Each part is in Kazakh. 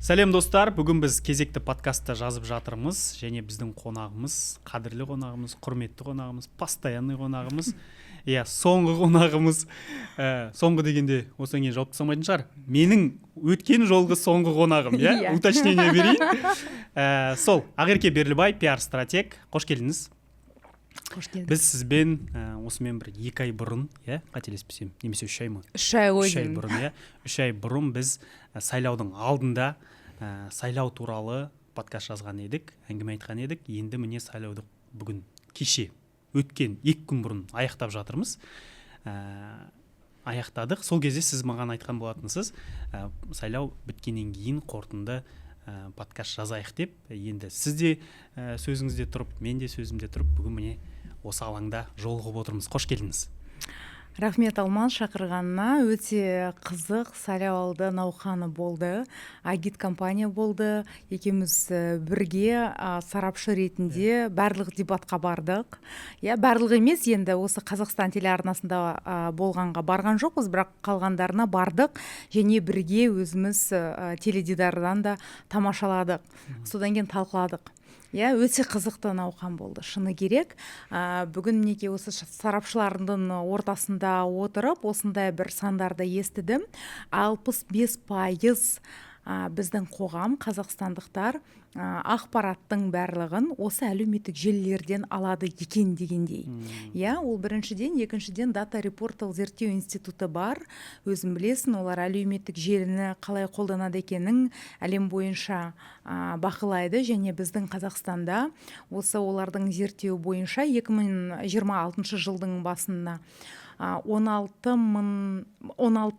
Сәлем достар, бүгін біз кезекті подкастта жазып жатырмыз, және біздің қонағымыз, қадірлі қонағымыз, құрметті қонағымыз, постоянный қонағымыз, соңғы қонағымыз, соңғы дегенде осыдан кейін жауап жасамайтын шығар. Менің өткен жолғы соңғы қонағым, уточнение берейін. Сол, Ақерке Берлібай, пиар-стратег, қош келдіңіз. Қош келдік. Біз сізбен осымен бір 2 ай бұрын, қателеспесем, немесе 3 ай ма? 3 ай ғой. 3 ай бұрын, 3 ай бұрын біз сайлаудың алдында сайлау туралы подкаст жазған едік, әңгіме айтқан едік. Енді міне сайлауды бүгін кеше өткен 2 күн бұрын аяқтап жатырмыз. Аяқтадық. Сол кезде сіз маған айтқан болатынсыз, сайлау біткеннен кейін қорытынды подкаст жазайық деп. Енді сіз де сөзіңізде тұрып, мен де сөзімде тұрып, бүгін міне осы алаңда жолығып отырмыз. Қош келдіңіз. Рахмет Алман, шақырғанына. Өте қызық сайлауалды науқаны болды. Агит компания болды. Екеуміз бірге сарапшы ретінде барлық дебатқа бардық. Барлық емес, енді осы Қазақстан телеарнасында болғанға барған жоқпыз, бірақ қалғандарына бардық, және бірге өзіміз теледидардан да тамашаладық. Содан кейін талқыладық. Өте қызықты науқан болды, шыны керек. Бүгін неге осы сарапшылардың ортасында отырып, осындай бір сандарды естідім. 65% біздің қоғам, қазақстандықтар ақпараттың барлығын осы әлеуметтік желілерден алады екен дегендей. Ол біріншіден, екіншіден Data Reportal зерттеу институты бар. Өзің білесің, олар әлеуметтік желіні қалай қолданады екенін әлем бойынша бақылайды, және біздің Қазақстанда осы олардың зерттеу бойынша 2026 жылдың басында 16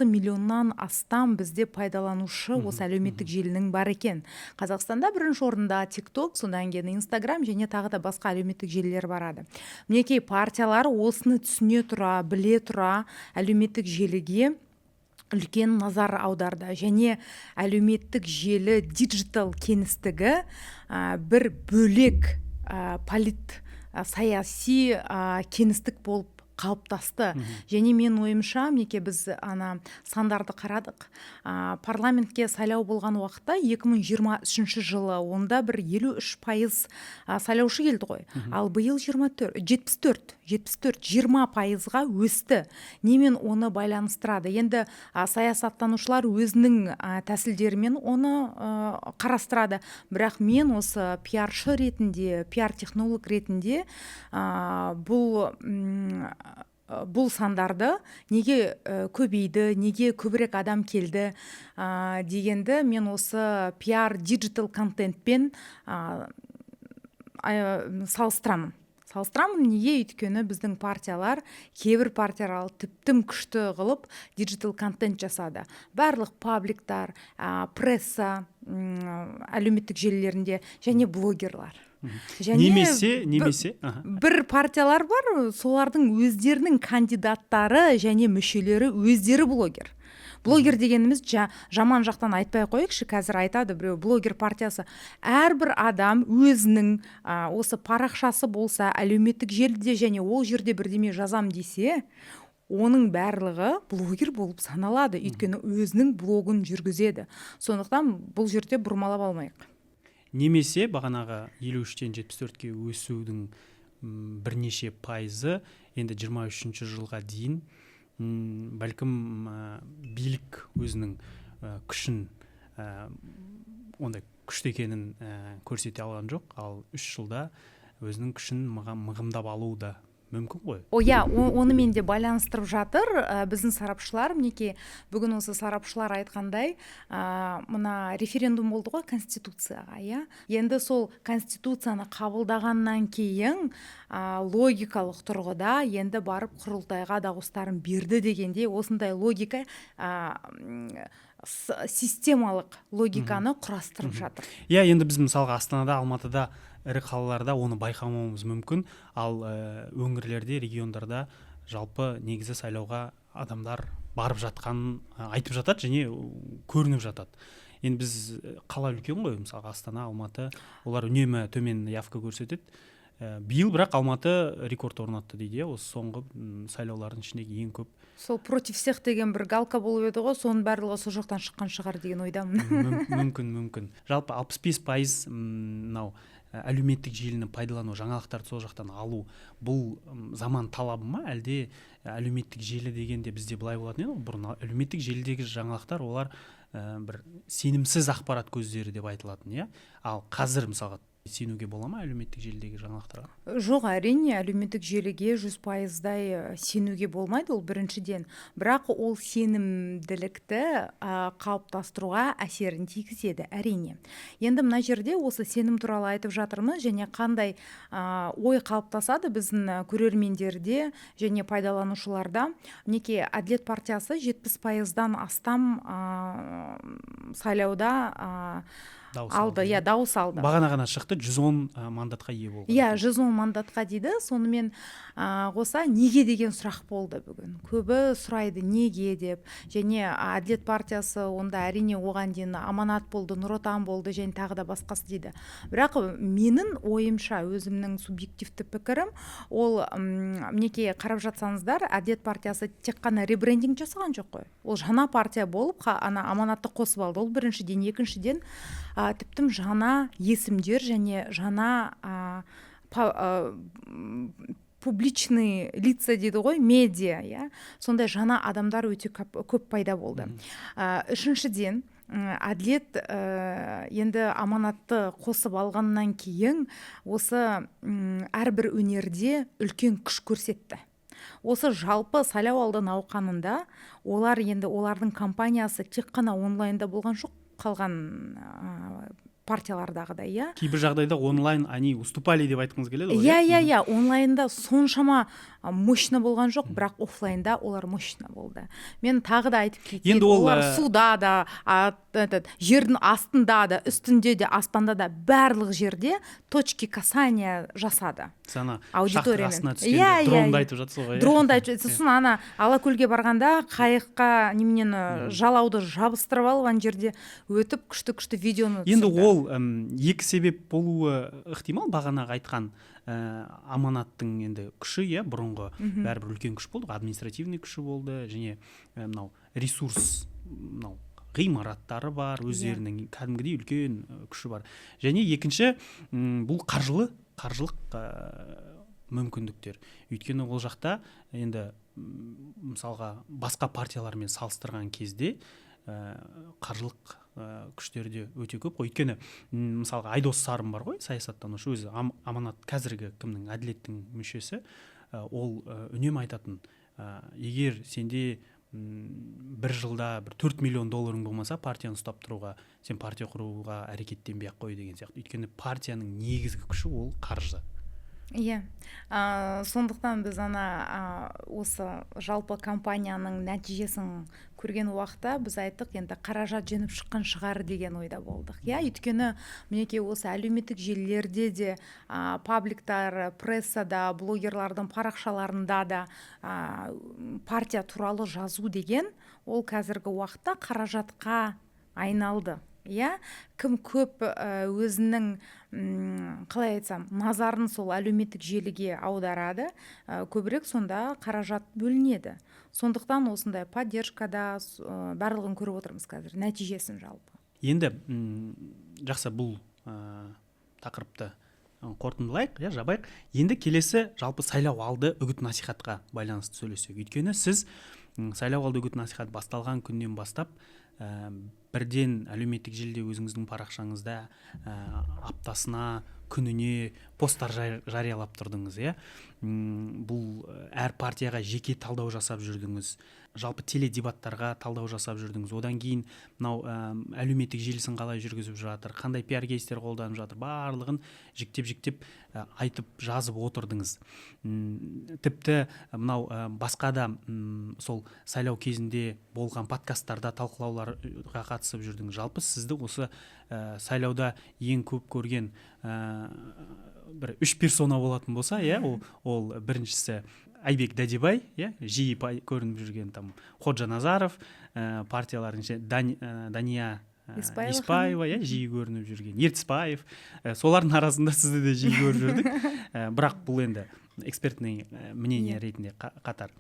миллионнан астам бізде пайдаланушы осы әлеуметтік желінің бар екен. Қазақстанда бірінші орында TikTok, содан кейін Instagram және тағы да басқа әлеуметтік желілер барады. Мінекей партиялар осыны түсіне тұра, біле тұра әлеуметтік желіге үлкен назар аударды, және әлеуметтік желі диджитал кеңістігі бір бөлек саяси кеңістік болып қалыптасты. Және мен ойымша, неке біз сандарды қарадық. Парламентке сайлау болған уақытта 2023 жылы онда бір 53% сайлаушы келді ғой. Ал биыл 74, 20%-ға өсті. Немен оны байланыстырады? Енді саясаттанушылар өзінің тәсілдерімен оны қарастырады. Бірақ мен осы пиаршы ретінде, пиар-технолог ретінде бұл сандарды неге көбейді, неге көбірек адам келді дегенді мен осы пиар диджитал контентпен салыстырамын. Неге? Өйткені біздің партиялар, кейбір партиялар тіптім күшті қылып диджитал контент жасады. Барлық пабликтар, пресса, әлеуметтік желілерінде және блогерлар. Немесе бір партиялар бар, солардың өздерінің кандидаттары және мүшелері өздері блогер. Блогер дегеніміз жаман жақтан айтпай қойықшы, қазір айтады біреу блогер партиясы. Әрбір адам өзінің осы парақшасы болса, әлеуметтік желіде және ол жерде бірдеме жазам десе, оның барлығы блогер болып саналады, өйткені өзінің блогын жүргізеді. Сондықтан бұл жерде бұрмалап алмайық. Немесе бағанағы 53-тен 74-ке өсудің бірнеше пайызы енді 23 жылға дейін бәлкім билік өзінің күшін ондай күшті екенін көрсете алған жоқ, ал 3 жылда өзінің күшін мығымдап алуы да мүмкін ғой. Оны мен де байланыстырып жатыр біздің сарапшылар. Мінекей бүгін осы сарапшылар айтқандай, мына референдум болды ғой конституцияға. Енді сол конституцияны қабылдағаннан кейін логикалық тұрғыда енді барып құрылтайға дауыстарын берді дегенде, осындай логика системалық логиканы құрастырып жатыр. Енді біз мысалға Астанада, Алматыда, ірі қалаларда оны байқамауымыз мүмкін, ал өңірлерде, региондарда жалпы негізі сайлауға адамдар барып жатқанын айтып жатады және көрініп жатады. Енді біз қала үлкен ғой, мысалға Астана, Алматы, олар үнемі төмен явка көрсетеді. Биыл бірақ Алматы рекорд орнатты дейді, осы соңғы сайлаулардың ішіндегі ең көп сол против всех деген бір галка болып еді ғой, соның барлығы сол жақтан шыққан шығар деген ойдамын. мүмкін жалпы 65% мынау әлеуметтік желіні пайдалану, жаңалықтарды сол жақтан алу, бұл заман талабы ма, әлде әлеуметтік желі дегенде бізде былай болатын еді ғой бұрын, әлеуметтік желідегі жаңалықтар олар бір сенімсіз ақпарат көздері деп айтылатын, иә? Ал қазір мысалға сенуге бола ма әлеуметтік желідегі жаңалықтарға? Жоқ, әрине әлеуметтік желіге 100%-дай сенуге болмайды, ол біріншіден. Бірақ ол сенімділікті қалыптастыруға әсерін тигізеді, әрине. Енді мына жерде осы сенім туралы айтып жатырмыз, және қандай ой қалыптасады біздің көрермендерде және пайдаланушыларда. Мінекей Әділет партиясы 70%-дан астам сайлауда алды, дауыс алды. Бағана ғана шықты, 110 мандатқа ие болды. 110 мандатқа дейді. Сонымен қоса неге деген сұрақ болды бүгін. Көбі сұрайды неге деп. Және Әділет партиясы онда әрине оған дейін Аманат болды, Нұр Отан болды, және тағы да басқасы дейді. Бірақ менің ойымша, өзімнің субъективті пікірім, ол мінекей қарап жатсаңыздар, Әділет партиясы тек қана ребрендинг жасаған жоқ қой. Ол жаңа партия болып, Аманатты қосып алды. Ол біріншіден, екіншіден тіптім жаңа есімдер және жаңа публичный лица дейді ғой, медиа, сондай жаңа адамдар өте көп пайда болды. Үшіншіден, Әділет енді Аманатты қосып алғаннан кейін осы әрбір өнерде үлкен күш көрсетті. Осы жалпы сайлау алды науқанында олардың компаниясы тек қана онлайнда болған жоқ, қалған партиялардағыдай, иә. Кейбір жағдайда онлайн они уступали деп айтқыңыз келеді ғой. Иә, онлайнда соншама мощно болған жоқ, бірақ офлайнда олар мощно болды. Мен тағы да айтып кетейін, олар суда да, жердің астында да, үстінде де, аспанда да, барлық жерде точки касания жасады. Сана шахтар астына түскенде дронды айтып жатсыз ғой. Дронды айтып жатсыз. Сосын Алакөлге барғанда қайыққа неменен жалауды жабыстырып алып, ан жерде өтіп күшті видеоны түсірді. Енді ол екі себеп болуы ықтимал. Бағанағы айтқан Аманаттың енді күші, бұрынғы бәрібір үлкен күш болды, административный күші болды, және мынау ресурс, мынау ғимараттары бар, өздерінің кәдімгідей үлкен күші бар. Және екінші, бұл қаржылық мүмкіндіктер. Өйткені ол жақта енді мысалға басқа партиялармен салыстырған кезде қаржылық күштерде өте көп қой. Өйткені мысалға Айдос Сарым бар ғой, саясаттанушы, өзі Аманат қазіргі кімнің, Әділеттің мүшесі, ол үнемі айтатын, егер сенде бір жылда бір 4 миллион долларың болмаса, партияны ұстап тұруға, сен партия құруға әрекеттенбей ақ қой деген сияқты. Өйткені партияның негізгі күші ол қаржы. Иә, сондықтан біз осы жалпы компанияның нәтижесін көрген уақытта біз айттық, енді қаражат жеңіп шыққан шығар деген ойда болдық. Өйткені мінекей осы әлеуметтік желілерде де, пабликтар, прессада, блогерлардың парақшаларында да партия туралы жазу деген, ол қазіргі уақытта қаражатқа айналды. Кім көп өзінің, қалай айтсам, назарын сол әлеуметтік желіге аударады, көбірек сонда қаражат бөлінеді. Сондықтан осындай поддержкада барлығын көріп отырмыз қазір, нәтижесін жалпы. Енді жақсы, бұл тақырыпты қорытындылайық, жабайық. Енді келесі жалпы сайлау алды үгіт насихатқа байланысты сөйлесек. Өйткені сіз сайлау алды үгіт насихат басталған күннен бастап бірден әлеуметтік желіде өзіңіздің парақшаңызда аптасына, күніне посттар жариялап тұрдыңыз, бұл әр партияға жеке талдау жасап жүрдіңіз, жалпы теледебаттарға талдау жасап жүрдіңіз. Одан кейін мынау әлеуметтік желісін қалай жүргізіп жатыр, қандай пиар-кейстер қолданып жатыр, барлығын жіктеп айтып жазып отырдыңыз. Тіпті мынау басқа да сол сайлау кезінде болған подкасттарда талқылауларға қатысып жүрдіңіз. Жалпы сізді осы сайлауда ең көп көрген бір 3 персона болатын болса, ол біріншісі Айбек Дәдебай, жиі көрініп жүрген Ходжа Назаров, партиялардың Дания Еспаева, жиі көрініп жүрген Ертісбаев, солардың арасында сізді де жиі көріп жүрдік. Бірақ бұл енді экспертный мнение ретінде қатар.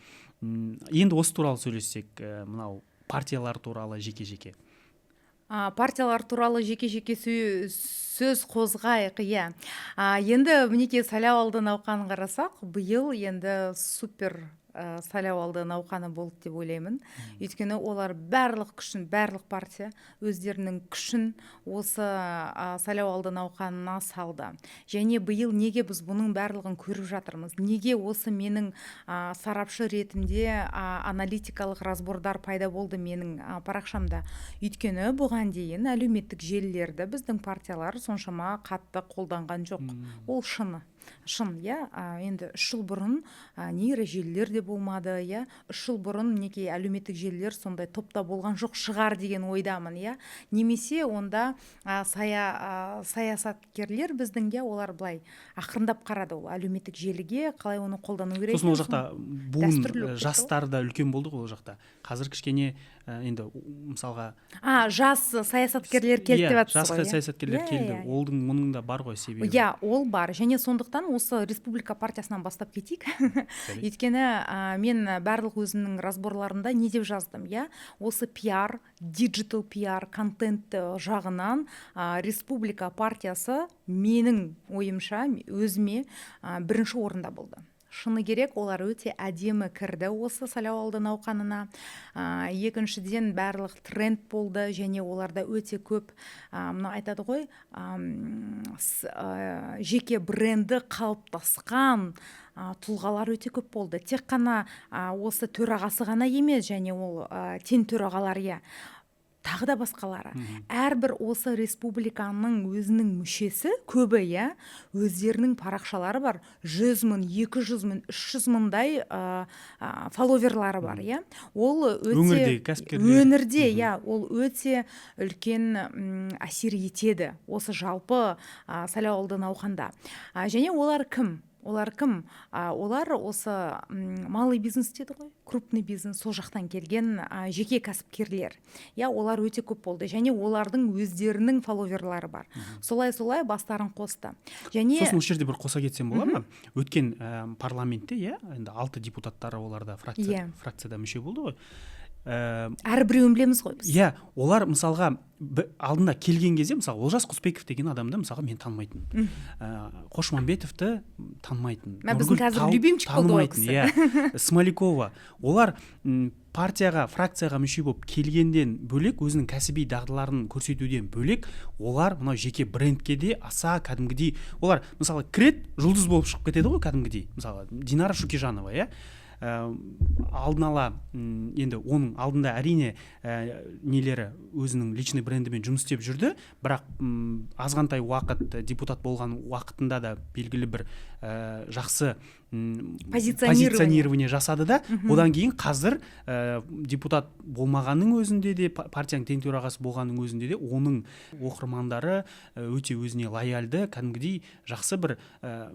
Енді осы туралы сөйлессек, мынау партиялар туралы жеке-жеке. Партиялар туралы жеке-жеке сөз қозғайық, иә. Енді мінекей сайлауалды науқанын қарасақ, биыл енді супер сайлауалды науқаны болды деп ойлаймын. Өйткені олар барлық күшін, барлық партия өздерінің күшін осы сайлауалды науқанына салды. Және биыл неге біз бұның барлығын көріп жатырмыз? Неге осы менің сарапшы ретінде аналитикалық разбордар пайда болды менің парақшамда? Өйткені бұған дейін әлеуметтік желілерді біздің партиялар соншама қатты қолданған жоқ. Ол шын, иә. Енді 3 жыл бұрын нейрожелілер де болмады, иә. 3 жыл бұрын мінекей әлеуметтік желілер сондай топта болған жоқ шығар деген ойдамын, иә. Немесе онда саясаткерлер біздің, иә, олар былай ақырындап қарады ол әлеуметтік желіге, қалай оны қолдану керек. Сосын ол жақта буын жастар да үлкен болды ғой ол жақта. Қазір кішкене енді мысалға жас саясаткерлер келді деп жатсыз ғой. Жас саясаткерлер келді. Олдың мұның да бар ғой себебі. Иә, ол бар. Және сондықтан осы республика партиясынан бастап кетейік. Өйткені мен барлық өзімнің разборларымда не деп жаздым, иә? Осы пиар, диджитал пиар, контент жағынан республика партиясы менің ойымша өзіме бірінші орында болды. Шыны керек, олар өте әдемі кірді осы сайлауалды науқанына. Екіншіден барлық тренд болды және оларда өте көп мына айтады ғой, жеке бренді қалыптасқан тұлғалар өте көп болды. Тек қана осы төрағасы ғана емес, және ол тең төрағалар, иә. Тағы да басқалары. Әрбір осы республиканың өзінің мүшесі көбі, иә, өздерінің парақшалары бар. 100 мың, 200 мың, 300 мыңдай фолловерлары бар, иә. Ол өңірде, иә, ол өте үлкен әсер етеді осы жалпы сайлауалды науқанда. Және олар кім? Олар кім? Олар осы малый бизнес деді ғой, крупный бизнес, сол жақтан келген жеке кәсіпкерлер. Я, олар өте көп болды. Және олардың өздерінің фолловерлары бар. Солай бастарын қосты. Және сосын осы жерде бір қоса кетсем бола ма? Өткен парламентте, иә, енді 6 депутаттары оларда фракцияда мүше болды ғой. Әрбіреуін білеміз ғой біз. Иә, олар мысалға алдында келген кезде, мысалы, Олжас Құсбеков деген адамды мысалға мен танымайтын. Қошмамбетовті танымайтын. Біздің қазір любимчик болды ол кісі. Иә, Смолякова. Олар партияға, фракцияға мүше болып келгенден бөлек, өзінің кәсіби дағдыларын көрсетуден бөлек, олар мынау жеке брендке де аса кәдімгідей, олар мысалы кірет, жұлдыз болып шығып кетеді ғой кәдімгідей. Мысалы, Динара Шукежанова, иә. Алдын ала енді оның алдында әрине нелері өзінің личный брендімен жұмыс істеп жүрді, бірақ азғантай уақыт депутат болған уақытында да белгілі бір жақсы позиционирование жасады да, одан кейін қазір депутат болмағанның өзінде де, партияның тең төрағасы болғанның өзінде де оның оқырмандары өте өзіне лояльды, кәдімгідей жақсы бір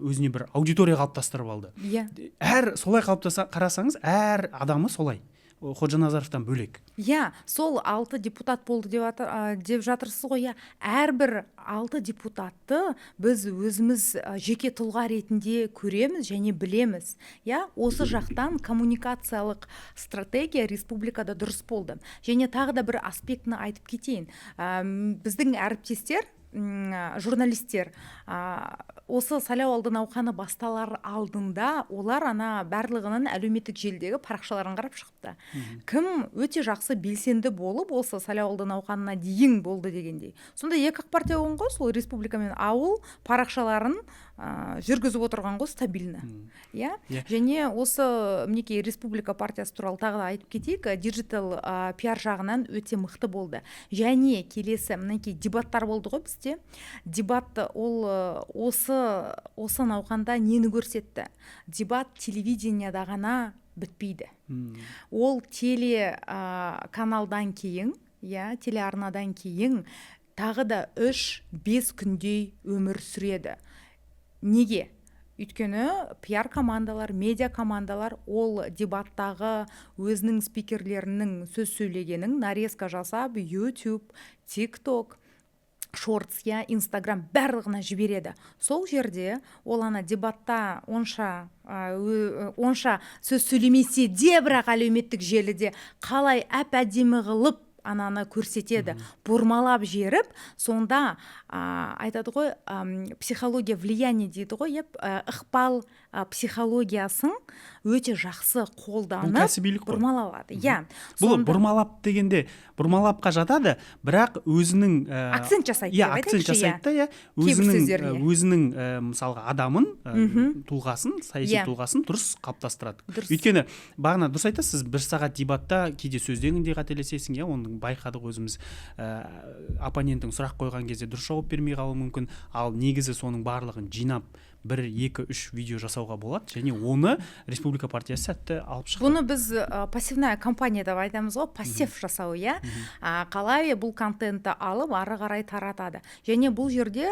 өзіне бір аудитория қалыптастырып алды. Әр солай қарасаңыз, әр адамы солай. Ходжаназаровтан бөлек. Иә, сол 6 депутат болды деп жатырсыз ғой, иә. Әрбір 6 депутатты біз өзіміз жеке тұлға ретінде көреміз және білеміз. Иә, осы жақтан коммуникациялық стратегия республикада дұрыс болды. Және тағы да бір аспектіні айтып кетейін. Біздің әріптестер, журналистер, осы сайлауалды науқаны басталар алдында олар барлығының әлеуметтік желідегі парақшаларын қарап шығыпты. Кім өте жақсы белсенді болып осы сайлауалды науқанына дейін болды дегендей. Сонда екі партия оған ғой, сол республика мен ауыл парақшаларын жүргізіп отырған ғой стабильно. Және осы мінекей республика партиясы туралы тағы да айтып кетейік, диджитал пиар жағынан өте мықты болды. Және келесі мінекей дебаттар болды ғой бізде. Дебат ол осы науқанда нені көрсетті? Дебат телевиденияда ғана бітпейді. Ол телеканалдан кейін, телеарнадан кейін тағы да 3-5 күндей өмір сүреді. Неге? Өйткені пиар командалар, медиа командалар ол дебаттағы өзінің спикерлерінің сөз сөйлегенін нарезка жасап, YouTube, TikTok, шортс, инстаграм барлығына жібереді. Сол жерде ол ана дебатта онша сөз сөйлемесе де, бірақ әлеуметтік желіде қалай әп-әдемі қылып ананы көрсетеді, бұрмалап жеріп, сонда айтады ғой, психология влияние дейді ғой, ықпал психологиясын өте жақсы қолданып бұрмалалады. Бұл бұрмалап дегенде, бұрмалапқа жатады, бірақ өзінің акцент жасайды. Акцент жасайды, өзінің мысалға адамын, тұлғасын, саяси тұлғасын дұрыс қалыптастырады. Өйткені бағана дұрыс айтасыз, бір сағат дебатта кейде сөздеріңде қателесесің, оның байқадық өзіміз, оппоненттің сұрақ қойған кезде дұрыс жауап бермей қалуы мүмкін, ал негізі соның барлығын жинап 1-2-3 видео жасауға болады, және оны Республика партиясы сәтті алып шықты. Бұны біз пассивная кампания деп айтамыз ғой, пассив жасау, қалай бұл контентті алып ары қарай таратады. Және бұл жерде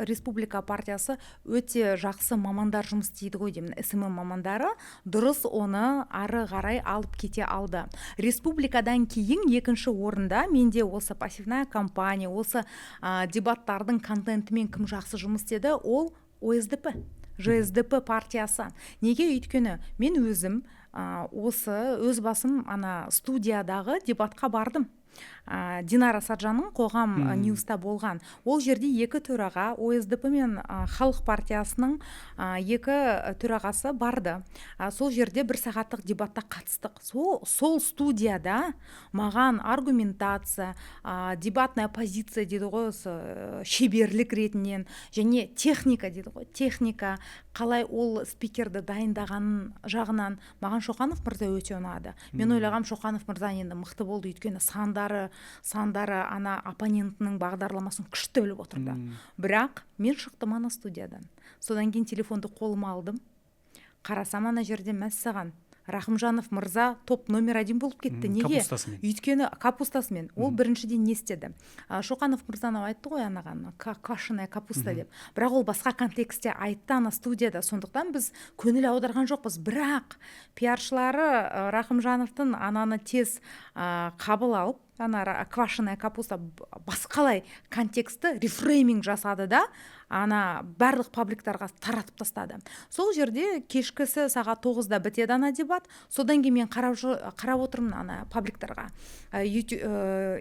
Республика партиясы өте жақсы мамандар жұмыс істейді ғой деймін, СММ мамандары дұрыс оны ары қарай алып кете алды. Республикадан кейін екінші орында менде осы пассивная кампания, осы дебаттардың контентімен кім жақсы жұмыс істеді, ол ОСДП, ЖСДП партиясы. Неге? Өйткені мен өзім өз басым студиядағы дебатқа бардым. Динара Саджанның қоғам ньюста болған. Ол жерде екі төраға, ОСДП мен халық партиясының екі төрағасы барды. Сол жерде 1 сағаттық дебатта қатыстық. Сол студияда маған аргументация, дебатная позиция дейді ғой, шеберлік ретінен, және техника дейді ғой, техника, қалай ол спикерді дайындаған жағынан маған Шоқанов мырза өте ұнады. Мен ойлағам, Шоқанов мырза енді мықты болды, өйткені сандары ана оппонентінің бағдарламасын күшті біліп отырды. Бірақ мен шықтым ана студиядан. Содан кейін телефонды қолыма алдым. Қарасам ана жерде мәссаған Рахымжанов мырза топ номер 1 болып кетті. Неге? Өйткені капустасымен. Ол біріншіден не істеді? Шоқанов мырзаны айтты ғой анаған, квашеная капуста деп. Бірақ ол басқа контекстте айтты ана студияда. Сондықтан біз көңіл аударған жоқпыз. Бірақ пиаршылары Рахымжановтың ананы тез қабыл алып, ана квашеная капуста басқалай контексті рефрейминг жасады да, ана барлық пабликтарға таратып тастады. Сол жерде кешкісі сағат 9-да бітеді ана дебат. Содан кейін мен қарап отырмын ана пабликтарға.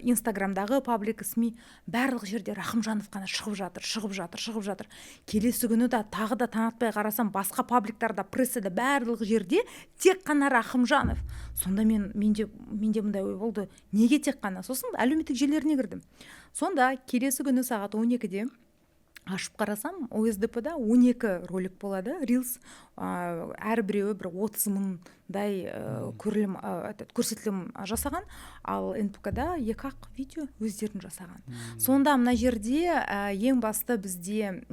Инстаграмдағы паблик СМИ барлық жерде Рахымжанов қана шығып жатыр. Келесі күні да тағы да танытпай қарасам, басқа пабликтарда, прессада барлық жерде тек қана Рахымжанов. Сонда менде мындай ой болды, неге тек қана? Сосын әлеуметтік желілеріне кірдім. Сонда келесі күні сағат 12-де ашып қарасам, ОСДП-да 12 ролик болады, Reels, әрбіреуі бір 30 мыңдай көрсетілім жасаған, ал НПК-да 2-ақ видео өздерін жасаған. Сонда мына жерде ең басты бізде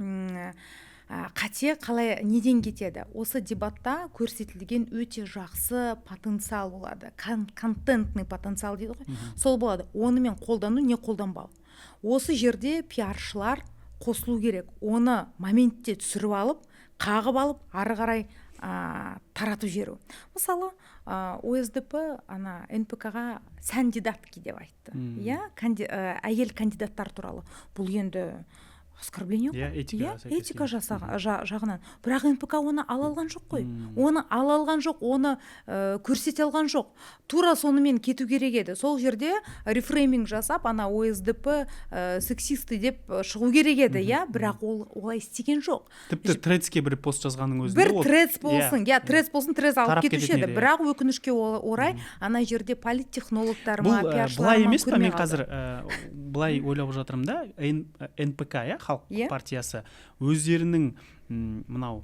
қате қалай неден кетеді? Осы дебатта көрсетілген өте жақсы потенциал болады. Контентный потенциал дейді ғой. Сол болады. Оны мен қолдану, не қолданбау. Осы жерде пиаршылар қосылу керек. Оны моментте түсіріп алып, қағып алып, ары қарай таратып жіберу. Мысалы, ОСДП НПК-ға сәндидатки деп айтты. Әйел кандидаттар туралы. Бұл енді оскорбление ғой. Этика жағынан. Бірақ НПК оны ала алған жоқ қой. Оны көрсете алған жоқ. Тура сонымен кету керек еді. Сол жерде рефрейминг жасап, ана ОСДП сексисті деп шығу керек еді, бірақ олай істеген жоқ. Тіпті тредске бір пост жазғанның өзінде. Бір тредс болсын, тредс алып кетуші еді. Бірақ өкінішке орай, ана жерде политтехнологтар ма, пиаршылар ма көрмей қалды. Бұл былай емес па? Мен қазір былай ойлап жатырмын да, НПК, халық партиясы өздерінің мынау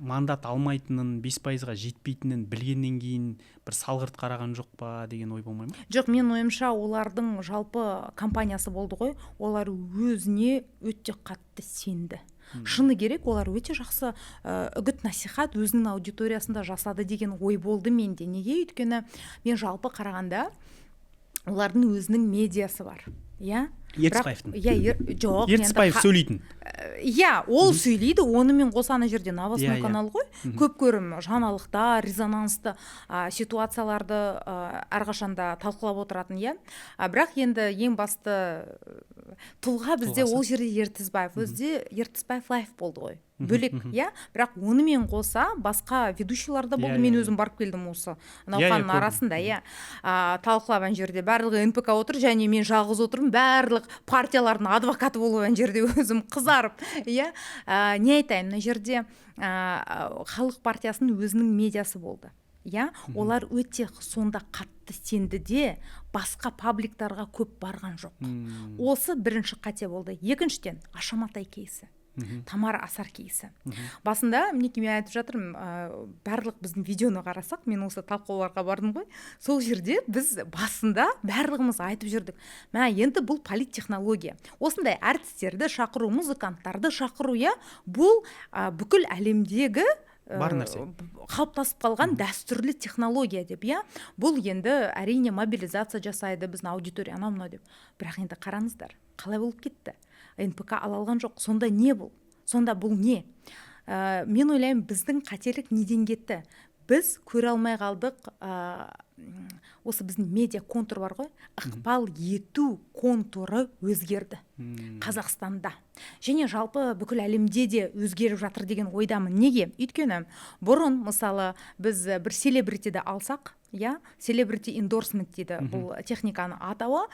мандат алмайтынын, 5%-ға жетпейтінін білгеннен кейін бір салғырт қараған жоқ па деген ой болмай ма? Жоқ, мен ойымша олардың жалпы компаниясы болды ғой, олар өзіне өте қатты сенді. Шыны керек, олар өте жақсы үгіт насихат өзінің аудиториясында жасады деген ой болды менде. Неге? Өйткені мен жалпы қарағанда олардың өзінің медиасы бар. Ертісбаевтың. Жоқ. Ертісбаев сөйлейтін. Ол сөйлейді, онымен қоса ана жерде новостной канал ғой. Көп көрім жаңалықтар, резонансты ситуацияларды әрқашанда талқылап отыратын, Бірақ енді ең басты тұлға бізде Тұлғасы. ол жерде Ертісбаев, өзде Ертісбаев лайф болды ғой, бөлек, бірақ онымен қоса басқа ведущийлар да болды. Мен өзім барып келдім осы науқанның арасында, талқылап ан жерде барлығы НПК отыр, және мен жалғыз отырмын, барлық партиялардың адвокаты болып ан жерде өзім қызарып, не айтайын, мына жерде халық партиясының өзінің медиасы болды. Олар өте сонда қатты сенді де басқа пабликтарға көп барған жоқ. Осы бірінші қате болды. Екіншіден, Ашаматай кейсі, Тамара Асар кейсі. Басында, мінекей мен айтып жатырмын, барлық біздің видеоны қарасақ, мен осы талқылауларға бардым ғой, сол жерде біз басында барлығымыз айтып жүрдік. Енді бұл политтехнология. Осындай әртістерді шақыру, музыканттарды шақыру, бұл бүкіл әлемдегі бар нәрсе, қалыптасып қалған дәстүрлі технология деп, бұл енді әрине мобилизация жасайды біздің аудитория анау деп. Бірақ енді қараңыздар, қалай болып кетті? НПК ала алған жоқ. Сонда не бұл? Сонда бұл не? Мен ойлаймын, біздің қателік неден кетті? Біз көре алмай қалдық, осы біздің медиа контур бар ғой, ықпал ету контуры өзгерді Қазақстанда. Және жалпы бүкіл әлемде де өзгеріп жатыр деген ойдамын. Неге? Өйткені бұрын, мысалы, біз бір селебритиді алсақ, селебрити эндорсмент дейді, бұл техниканы атауы,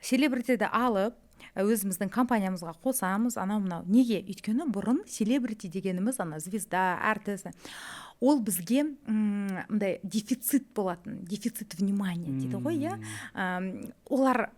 селебритиді алып, өзіміздің компаниямызға қосамыз, анау-мынау. Неге? Өйткені бұрын селебрити дегеніміз, звезда, әртіс, ол бізге мындай дефицит болатын, дефицит внимания дейді ғой, олар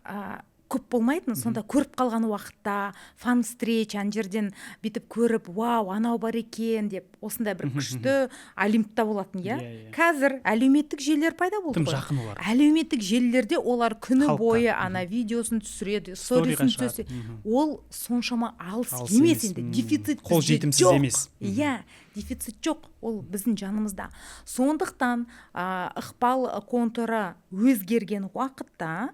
көп болмайтын, сонда көріп қалған уақытта фан встреча, ан жерден бүйтіп көріп, вау, анау бар екен деп, осындай бір күшті олимпта болатын, Қазір әлеуметтік желілер пайда болды ғой. Жақын олар. Әлеуметтік желілерде олар күні бойы видеосын түсіреді, сторисін түсіреді. Ол соншама алыс емес, енді дефицит қол жетімсіз емес. Дефицит жоқ, ол біздің жанымызда. Сондықтан ықпал контуры өзгерген уақытта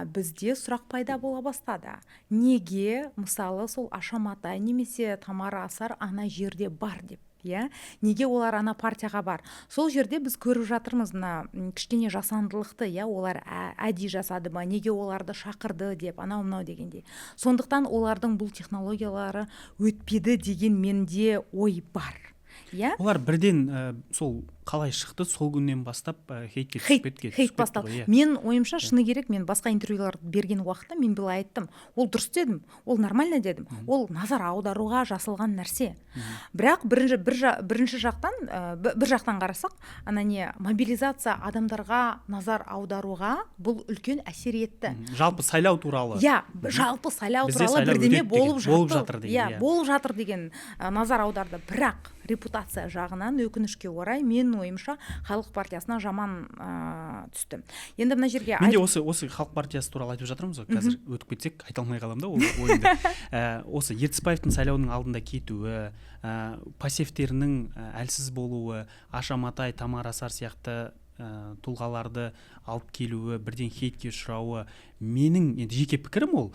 бізде сұрақ пайда бола бастады. Неге, мысалы, сол Ашаматай немесе Тамара Асар ана жерде бар деп? Неге олар ана партияға бар? Сол жерде біз көріп жатырмыз, кішкене жасандылықты, олар әдей жасады ма, неге оларды шақырды деп, анау-мынау дегенде. Сондықтан олардың бұл технологиялары өтпеді деген менде ой бар. Олар бірден сол қалай шықты, сол күннен бастап хейтке түсіп кетті. Хейт басталды. Мен ойымша, шыны керек, мен басқа интервьюларды берген уақытта мен бұл айттым. Ол дұрыс дедім, ол нормально дедім. Ол назар аударуға жасалған нәрсе. Бірақ бірінші жақтан қарасақ, мобилизация адамдарға назар аударуға бұл үлкен әсер етті. Жалпы сайлау туралы. Жалпы сайлау туралы бірдеме болып жатыр деген назар аударды. Бірақ репутация жағынан өкінішке орай мен ойымша халық партиясына жаман түсті. Енді мына жерге менде осы халық партиясы туралы айтып жатырмыз ғой, қазір өтіп кетсек айта алмай қаламын да ол ойымды. Осы Ертісбаевтың сайлауының алдында кетуі, пассивтерінің әлсіз болуы, Ашаматай, Тамара Асар сияқты тұлғаларды алып келуі, бірден хейтке ұшырауы, менің жеке пікірім ол,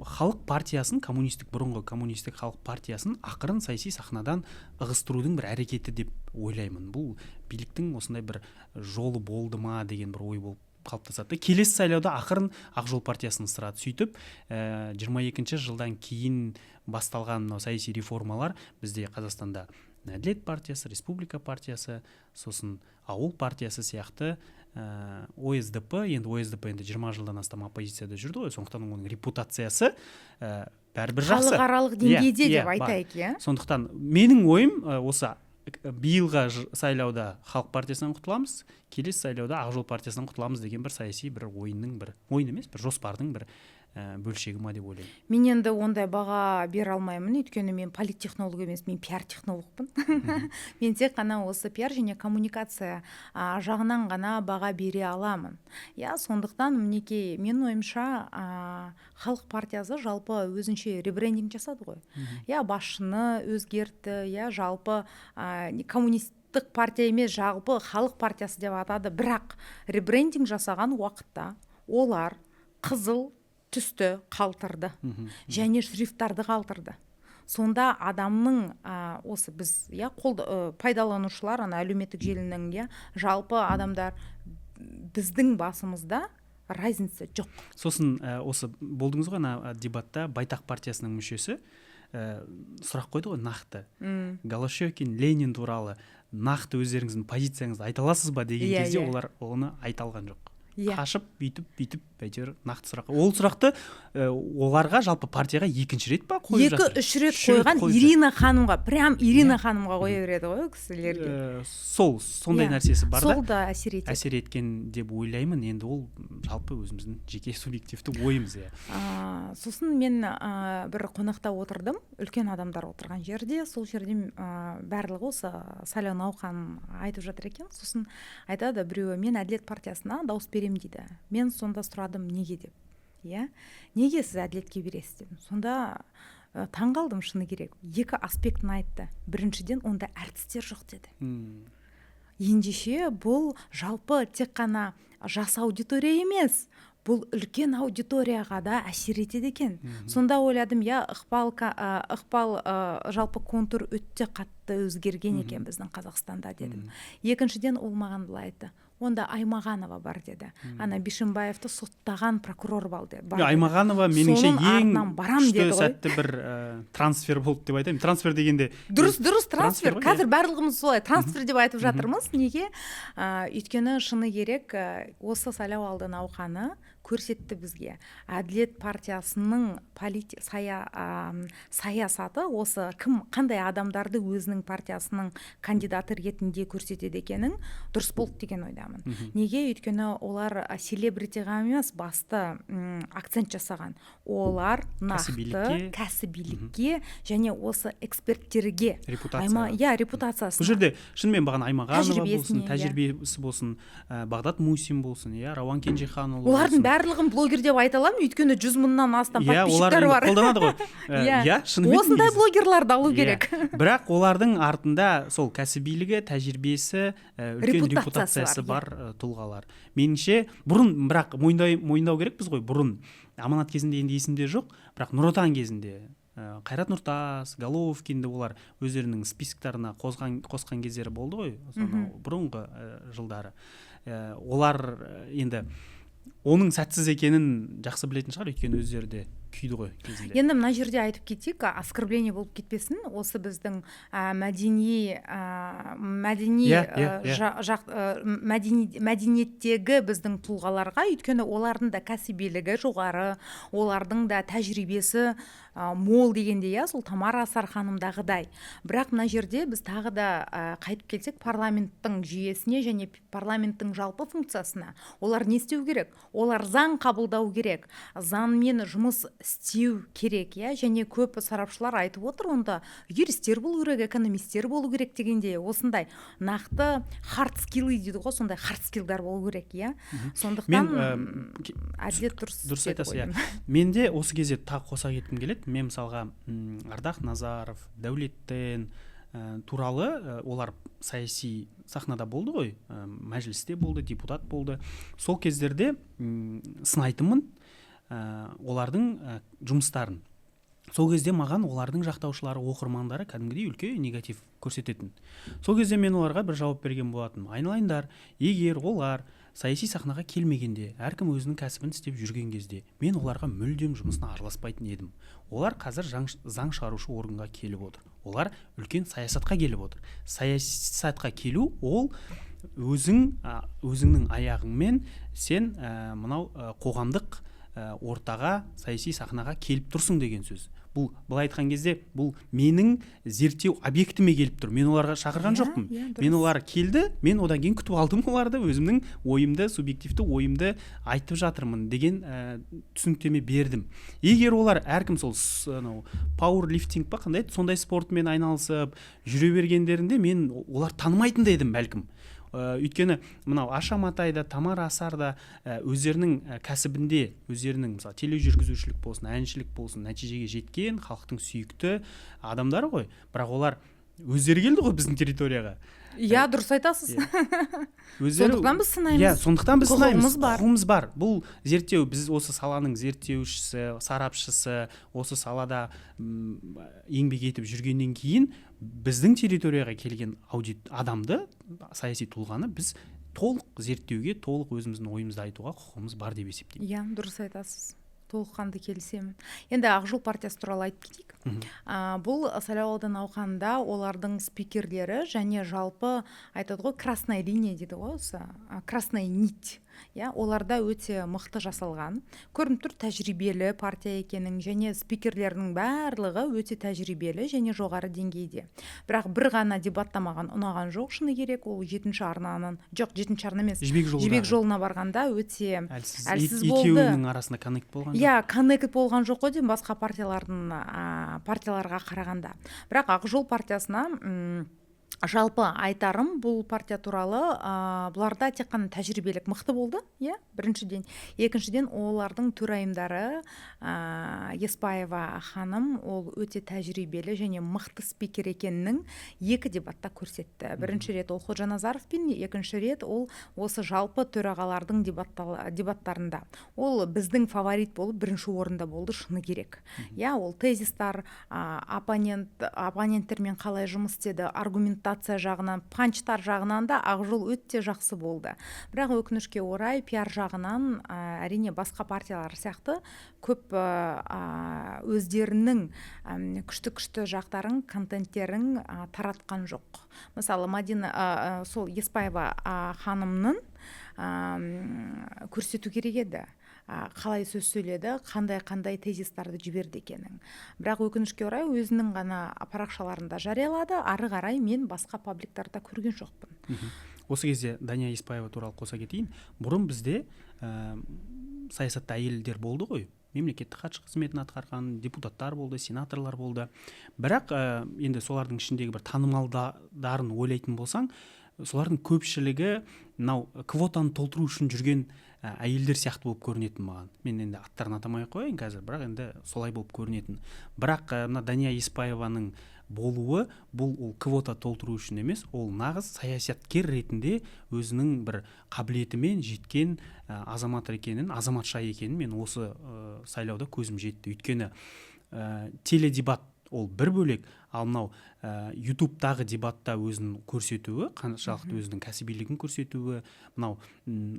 халық партиясын, бұрынғы коммунистік халық партиясын ақырын саяси сахнадан ығыстырудың бір әрекеті деп ойлаймын. Бұл биліктің осындай бір жолы болды ма деген бір ой болып қалыптасады. Келесі сайлауда ақырын Ақ Жол партиясын ысырады. Сөйтіп 22 жылдан кейін басталған саяси реформалар бізде Қазақстанда Әділет партиясы, Республика партиясы, сосын Ауыл партиясы сияқты ОСДП, енді ОСДП 20 жылдан астам оппозицияда жүрді ғой, сондықтан оның репутациясы бәрібір жақсы. Халықаралық деңгейде деп айтайық, Сондықтан менің ойым осы биылғы сайлауда халық партиясынан құтыламыз, келесі сайлауда Ақ Жол партиясынан құтыламыз деген бір саяси бір ойын емес, бір жоспардың бір бөлшегі ма деп ойлаймын. Мен енді ондай баға бере алмаймын, өйткені мен политтехнолог емес, мен пиар технологпын. Мен тек қана осы пиар және коммуникация жағынан ғана баға бере аламын. Сондықтан мінекей мен ойымша халық партиясы жалпы өзінше ребрендинг жасады ғой. Басшыны өзгертті, жалпы коммунистік партия емес, жалпы халық партиясы деп атады. Бірақ ребрендинг жасаған уақытта олар қызыл түсті қалтырды және шрифттарды қалтырды. Сонда адамның осы біз пайдаланушылар әлеуметтік желінің жалпы адамдар біздің басымызда разница жоқ. Сосын осы болдыңыз ғой ана дебатта Байтақ партиясының мүшесі сұрақ қойды ғой нақты. Голощекин, Ленин туралы нақты өздеріңіздің позицияңызды айта аласыз ба деген кезде олар оны айта алған жоқ. Қашып, бүйтіп, әйтеуір нақты сұрақ. Ол сұрақты оларға жалпы партияға екінші рет па қойып жатыр? 2-3 рет қойған Ирина ханымға, прям Ирина ханымға қоя береді ғой кісілерге. Сондай нәрсесі бар да. Сол да әсер еткен деп ойлаймын. Енді ол жалпы өзіміздің жеке субъективті ойымыз. Сосын мен бір қонақта отырдым, үлкен адамдар отырған жерде, сол жерде барлығы осы сайлау науқанын айтып жатыр екен. Сосын айтады біреуі, мен Әділет партиясына дауыс берем дейді. Мен сонда сұрадым, неге деп. Неге сіз Әділетке бересіз дедім. Сонда таңғалдым, шыны керек. 2 аспектін айтты. Біріншіден, онда әртістер жоқ деді. Ендеше бұл жалпы тек қана жас аудитория емес, бұл үлкен аудиторияға да әсер етеді екен. Сонда ойладым, ықпал жалпы контур өтте қатты өзгерген екен біздің Қазақстанда дедім. Екіншіден, ол маған былай айтты. Онда Аймағанова бар деді. Ана Бишімбаевты соттаған прокурор бар деді. Аймағанова меніңше ең күшті сәтті бір трансфер болды деп айтайын. Трансфер дегенде дұрыс трансфер. Қазір барлығымыз солай трансфер деп айтып жатырмыз. Неге? Өйткені шыны керек, осы сайлау алды науқаны көрсетті бізге. Әділет партиясының саясаты осы қандай адамдарды өзінің партиясының кандидаты ретінде көрсетеді екенін дұрыс болды деген ойдамын. Неге? Өйткені олар селебритиға емес, басты акцент жасаған. Олар нақты кәсібилікке және осы эксперттерге, репутациясына. Бұл жерде шынымен бағана Аймағанова болсын, тәжірибесі болсын, Бағдат Мусин болсын, Рауан Кенжеханұлы. Олардың барлығын блогер деп айта аламын, өйткені 100 мыңнан астам подписчиктар бар. Қолданады ғой. Осындай блогерларды алу керек. Бірақ олардың артында сол кәсібилігі, тәжірибесі, үлкен репутациясы бар тұлғалар. Меніңше бұрын, бірақ мойындау керекпіз ғой, бұрын Аманат кезінде енді есімде жоқ, бірақ Нұр Отан кезінде Қайрат Нұртас, Головкинді олар өздерінің списоктарына қосқан кездері болды ғой, бұрынғы жылдары. Олар енді оның сәтсіз екенін жақсы білетін шығар, өйткені өздері де күйді ғой кезінде. Енді мына жерде айтып кетейік, оскорбление болып кетпесін, осы біздің мәдениеттегі біздің тұлғаларға, өйткені олардың да кәсібилігі жоғары, олардың да тәжірибесі мол дегенде, сол Тамара Асар ханымдағыдай. Бірақ мына жерде біз тағы да қайтып келсек парламенттің жүйесіне және парламенттің жалпы функциясына. Олар не істеу керек? Олар заң қабылдау керек, заңмен жұмыс істеу керек, және көп сарапшылар айтып отыр, онда юристтер болу керек, экономистер болу керек дегенде, осындай нақты хард скиллы дейді ғой, сондай хард скиллдар болу керек, сондықтан әділет дұрыс айтасыз. Менде осы кезде тағы қоса кеткім келеді. Мен мысалға Ардақ Назаров, Дәулеттен туралы, олар саяси сахнада болды ғой, мәжілісте болды, депутат болды. Сол кездерде сынайтынмын олардың жұмыстарын. Сол кезде маған олардың жақтаушылары, оқырмандары кәдімгідей үлкен негатив көрсететін. Сол кезде мен оларға бір жауап берген болатынмын. Айналайындар, егер олар саяси сахнаға келмегенде, әркім өзінің кәсібін істеп жүрген кезде, мен оларға мүлдем жұмысына араласпайтын едім. Олар қазір заң шығарушы органға келіп отыр. Олар үлкен саясатқа келіп отыр. Саясатқа келу ол өзіңнің аяғыңмен сен мынау қоғамдық ортаға, саяси сахнаға келіп тұрсың деген сөз. Былай айтқан кезде, бұл менің зерттеу объектіме келіп тұр. Мен оларға шақырған жоқпын. Мен олар келді, мен одан кейін күтіп алдым оларды, өзімнің ойымды, субъективті ойымды айтып жатырмын деген түсініктеме бердім. Егер олар әркім сол пауэрлифтинг па қандай, сондай спортмен айналысып жүре бергендерінде мен олар танымайтын да едім бәлкім. Өйткені мынау Аша Матайда, Тамара Асарда өздерінің кәсібінде, өздерінің мысалы тележүргізушілік болсын, әншілік болсын, нәтижеге жеткен халықтың сүйікті адамдары ғой. Бірақ олар өздері келді ғой біздің территорияға. Дұрыс айтасыз. Сондықтан біз сынаймыз. Сондықтан біз сынаймыз. Құқығымыз бар. Бұл зерттеу, біз осы саланың зерттеушісі, сарапшысы, осы салада еңбек етіп жүргеннен кейін біздің территорияға келген адамды, саяси тұлғаны біз толық зерттеуге, толық өзіміздің ойымызды айтуға құқығымыз бар деп есептеймін. Иә, дұрыс айтасыз, толыққанды келісемін. Енді Ақ жол партиясы туралы айтып кетейік. Бұл сайлауалды науқанында олардың спикерлері және жалпы айтады ғой, красная линия дейді ғой, осы красная нить, оларда өте мықты жасалған, көрініп тұр тәжірибелі партия екенін, және спикерлерінің барлығы өте тәжірибелі және жоғары деңгейде. Бірақ бір ғана дебаттамаған ұнаған жоқ, шыны керек, ол 7-ші арнаның, жоқ 7-ші арна емес, жібек жолына барғанда өте әлсіз болды. Екеуінің арасында коннект болған жоқ. Коннект болған жоқ қой деймін, басқа партияларға қарағанда. Бірақ Ақ жол партиясына жалпы айтарым бұл партия туралы, бұларда тек қана тәжірибелік мықты болды, біріншіден. Екіншіден, олардың төрайымдары Еспаева ханым, ол өте тәжірибелі және мықты спикер екенінің 2 дебатта көрсетті. Бірінші рет ол Ходжаназаровпен, екінші рет ол осы жалпы төрағалардың дебаттарында. Ол біздің фаворит болып бірінші орында болды, шыны керек. Ол тезистар, оппоненттермен қалай жұмыс істеді, аргументация жағынан, панчтар жағынан да Ақ жол өте жақсы болды. Бірақ өкінішке орай пиар жағынан әрине басқа партиялар сияқты көп өздерінің күшті жақтарын, контенттерін таратқан жоқ. Мысалы, Мадина сол Еспаева ханымның көрсету керек еді, қалай сөз сөйледі, қандай тезистарды жіберді екенін. Бірақ өкінішке орай өзінің ғана парақшаларында жариялады, ары қарай мен басқа пабликтарда көрген жоқпын. Осы кезде Дания Еспаева туралы қоса кетейін. Бұрын бізде саясатта әйелдер болды ғой, мемлекеттік хатшы қызметін атқарған депутаттар болды, сенаторлар болды. Бірақ енді солардың ішіндегі бір танымалдарын ойлайтын болсаң, солардың көпшілігі мынау квотаны толтыру үшін жүрген әйелдер сияқты болып көрінетін маған. Мен енді аттарын атамай қояйын қазір, бірақ енді солай болып көрінетін. Бірақ мына Дания Еспаеваның болуы бұл квота толтыру үшін емес, ол нағыз саясаткер ретінде өзінің бір қабілетімен жеткен азамат екенін, азаматша екенін мен осы сайлауда көзім жетті. Өйткені теледебат ол бір бөлек, ал мынау ютубтағы дебатта өзін көрсетуі, қаншалықты өзінің кәсібилігін көрсетуі, мынау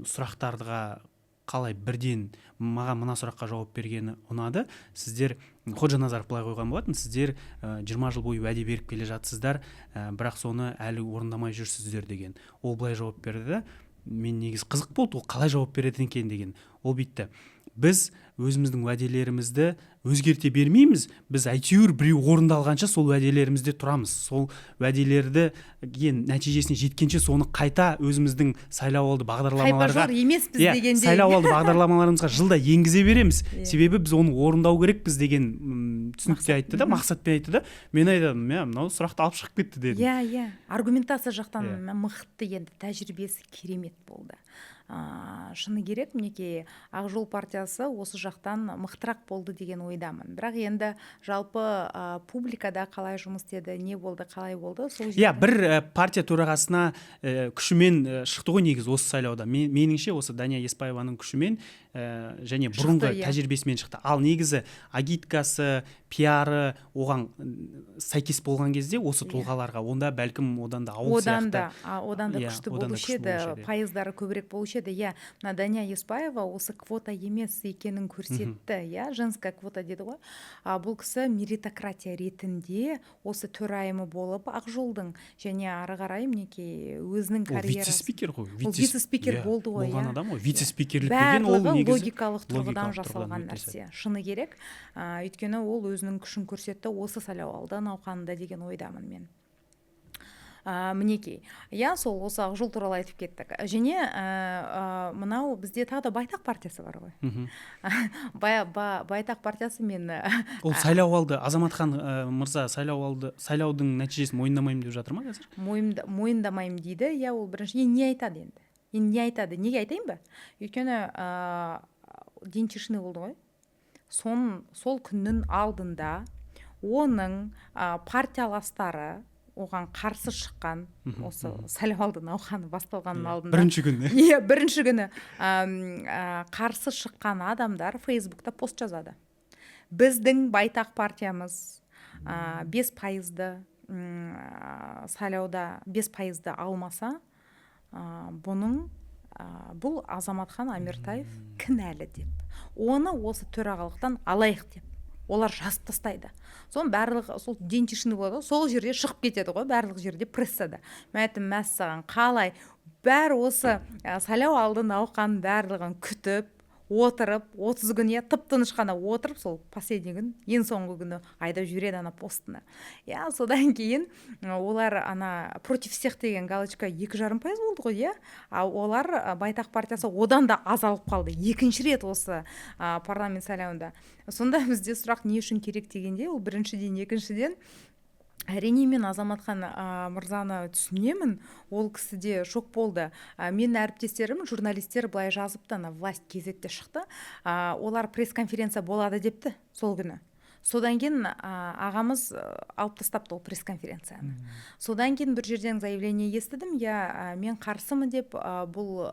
сұрақтарға қалай бірден маған мына сұраққа жауап бергені ұнады. Сіздер, Ходжаназаров былай қойған болатын, сіздер 20 жыл бойы уәде беріп келе жатсыздар, бірақ соны әлі орындамай жүрсіздер деген. Ол былай жауап берді. Мен негіз қызық болды, ол қалай жауап береді екен деген. Ол битті. Біз өзіміздің уәделерімізді өзгерте бермейміз, біз әйтеуір біреу орындалғанша сол уәделерімізде тұрамыз. Сол уәделерді нәтижесіне жеткенше соны қайта өзіміздің сайлауалды бағдарламаларға, сайлауалды бағдарламаларымызға жылда енгізе береміз. Себебі біз оны орындау керекпіз деген түсінікте айтты да, мақсатпен айтты да. Мен айтадым, мынау сұрақты алып шығып кетті дедім. Аргументация жақтан мықты, енді тәжірибесі керемет болды. Шыны керек, мінекей Ақ жол партиясы осы жақтан мықтырақ болды деген ойдамын. Бірақ енді жалпы публикада қалай жұмыс істеді, не болды, қалай болды, сол жерде. Бір партия төрағасына күшімен шықты ғой негіз осы сайлауда. Меніңше осы Дания Еспаеваның күшімен және бұрынғы тәжірибесімен шықты. Ал негізі агиткасы, пиары оған сәйкес болған кезде осы тұлғаларға онда бәлкім одан да ауыл сияқты. Одан да күшті болушы еді, пайыздары көбірек болушы еді. Мына Дания Еспаева осы квота емес екенін көрсетті. Женская квота деді ғой. Бұл кісі меритократия ретінде осы төрайымы болып Ақ жолдың, және ары қарай мінекей өзінің карьерасы. Вице-спикер ғой. Вице-спикер болды ғой. Болған адам ғой. Вице-спикерлік деген ол негізі логикалық тұрғыдан жасалған нәрсе. Шыны керек. Өйткені ол өзінің күшін көрсетті осы сайлауалды науқанында деген ойдамын мен. Мінекей. Сол осы Ақ жол туралы айтып кеттік. Және мынау бізде тағы да Байтақ партиясы бар ғой. Байтақ партиясы мен... Ол сайлауалды, Азаматхан мырза сайлаудың нәтижесін мойындамаймын деп жатыр ма қазір? Мойындамаймын дейді. Ол бірінші не айтады енді? Не айтады? Неге айтайын ба? Өйткені Ден Тишина болды ғой. Сол күннің алдында оның партияластары оған қарсы шыққан, осы сайлауалды науқаны басталғанның алдында. Бірінші күні. Бірінші күні қарсы шыққан адамдар Фейсбукта пост жазады. Біздің Байтақ партиямыз 5%-ды сайлауда 5%-ды алмаса, бұның бұл Азаматхан Амертаев кінәлі деп, оны осы төрағалықтан алайық деп олар жазып тастайды. Соның барлығы сол денчишіні болады, сол жерде шығып кетеді ғой, барлық жерде прессада. Мен айттым, мәссаған қалай бәрі осы сайлау алды науқанын барлығын күтіп отырып 30 күн тып-тыныш қана отырып, сол последний күн, ең соңғы күні айдап жібереді ана постына. Содан кейін олар против всех деген галочка 2,5% болды ғой, олар Байтақ партиясы одан да азалып қалды. Екінші рет осы парламент сайлауында. Сонда бізде сұрақ не үшін керек дегенде, ол біріншіден, екіншіден әрине мен Азаматхан мырзаны түсінемін, ол кісіде шок болды. Мен әріптестерім, журналистер былай жазыпты, власть кезетте шықты, олар пресс-конференция болады депті сол күні. Содан кейін ағамыз алып тастапты ол пресс-конференцияны. Содан кейін бір жерден заявление естідім, мен қарсымын деп, бұл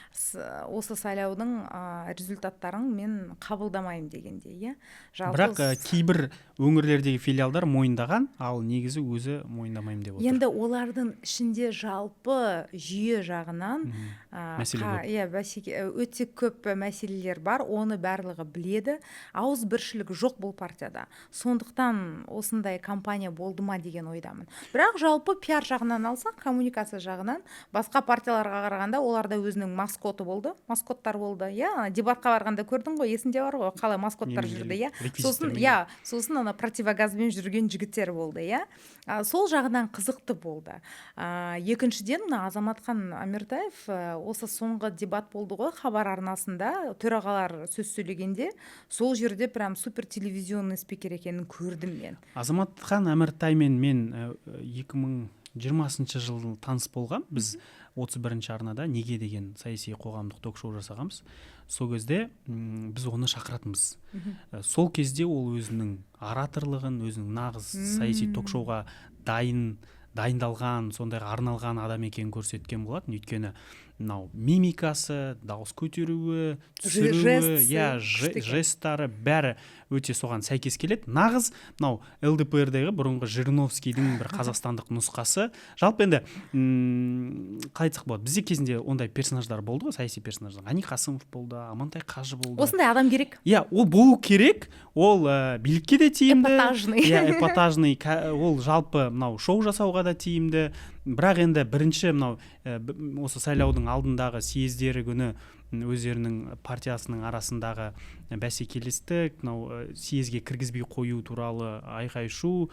осы сайлаудың результаттарын мен қабылдамаймын дегенде. Бірақ кейбір өңірлердегі филиалдар мойындаған, ал негізі өзі мойындамаймын деп отыр. Енді олардың ішінде жалпы жүйе жағынан өте көп мәселелер бар, оны барлығы біледі, ауыз біршілік жоқ бұл партияда. Сондықтан осындай кампания болды ма деген ойдамын. Бірақ жалпы пиар жағынан алсақ, коммуникация жағынан басқа партияларға қарағанда оларда өзінің маскоты болды, маскоттар болды. Дебатқа барғанда көрдің ғой, есінде бар ғой, қалай маскоттар жүрді. Сосын противогазбен жүрген жігіттер болды. Сол жағынан қызықты болды. Екіншіден, Азаматхан Амертаев осы соңғы дебат болды ғой, хабар арнасында төрағалар сөз сөйлегенде, сол жерде прям супер телевизионный спикер екенін көрдім мен. Азаматхан Амертаймен мен 2020 жылы таныс болғам. Біз 31-ші арнада неге деген саяси қоғамдық ток-шоу жасағамыз. Сол кезде біз оны шақыратынбыз. Сол кезде ол өзінің ораторлығын, өзінің нағыз саяси ток-шоуға дайындалған, сондай арналған адам екенін көрсеткен болатын. Өйткені мимикасы, дауыс көтеруі, түсіруі, жесттары бәрі өте соған сәйкес келеді. Нағыз ЛДПРдегі бұрынғы Жириновскийдің бір қазақстандық нұсқасы. Жалпы енді қалай айтсақ болады, бізде кезінде ондай персонаждар болды ғой, саяси персонаждар. Ғани Қасымов болды, Амантай Қажы болды. Осындай адам керек. Ол болу керек. Ол билікке де тиімді. Эпатажный. Ол жалпы шоу жасауға да тиімді. Бірақ енді бірінші осы сайлаудың алдындағы съездері күні өздерінің партиясының арасындағы бәсекелестік, съезге кіргізбей қою туралы айқай-шу,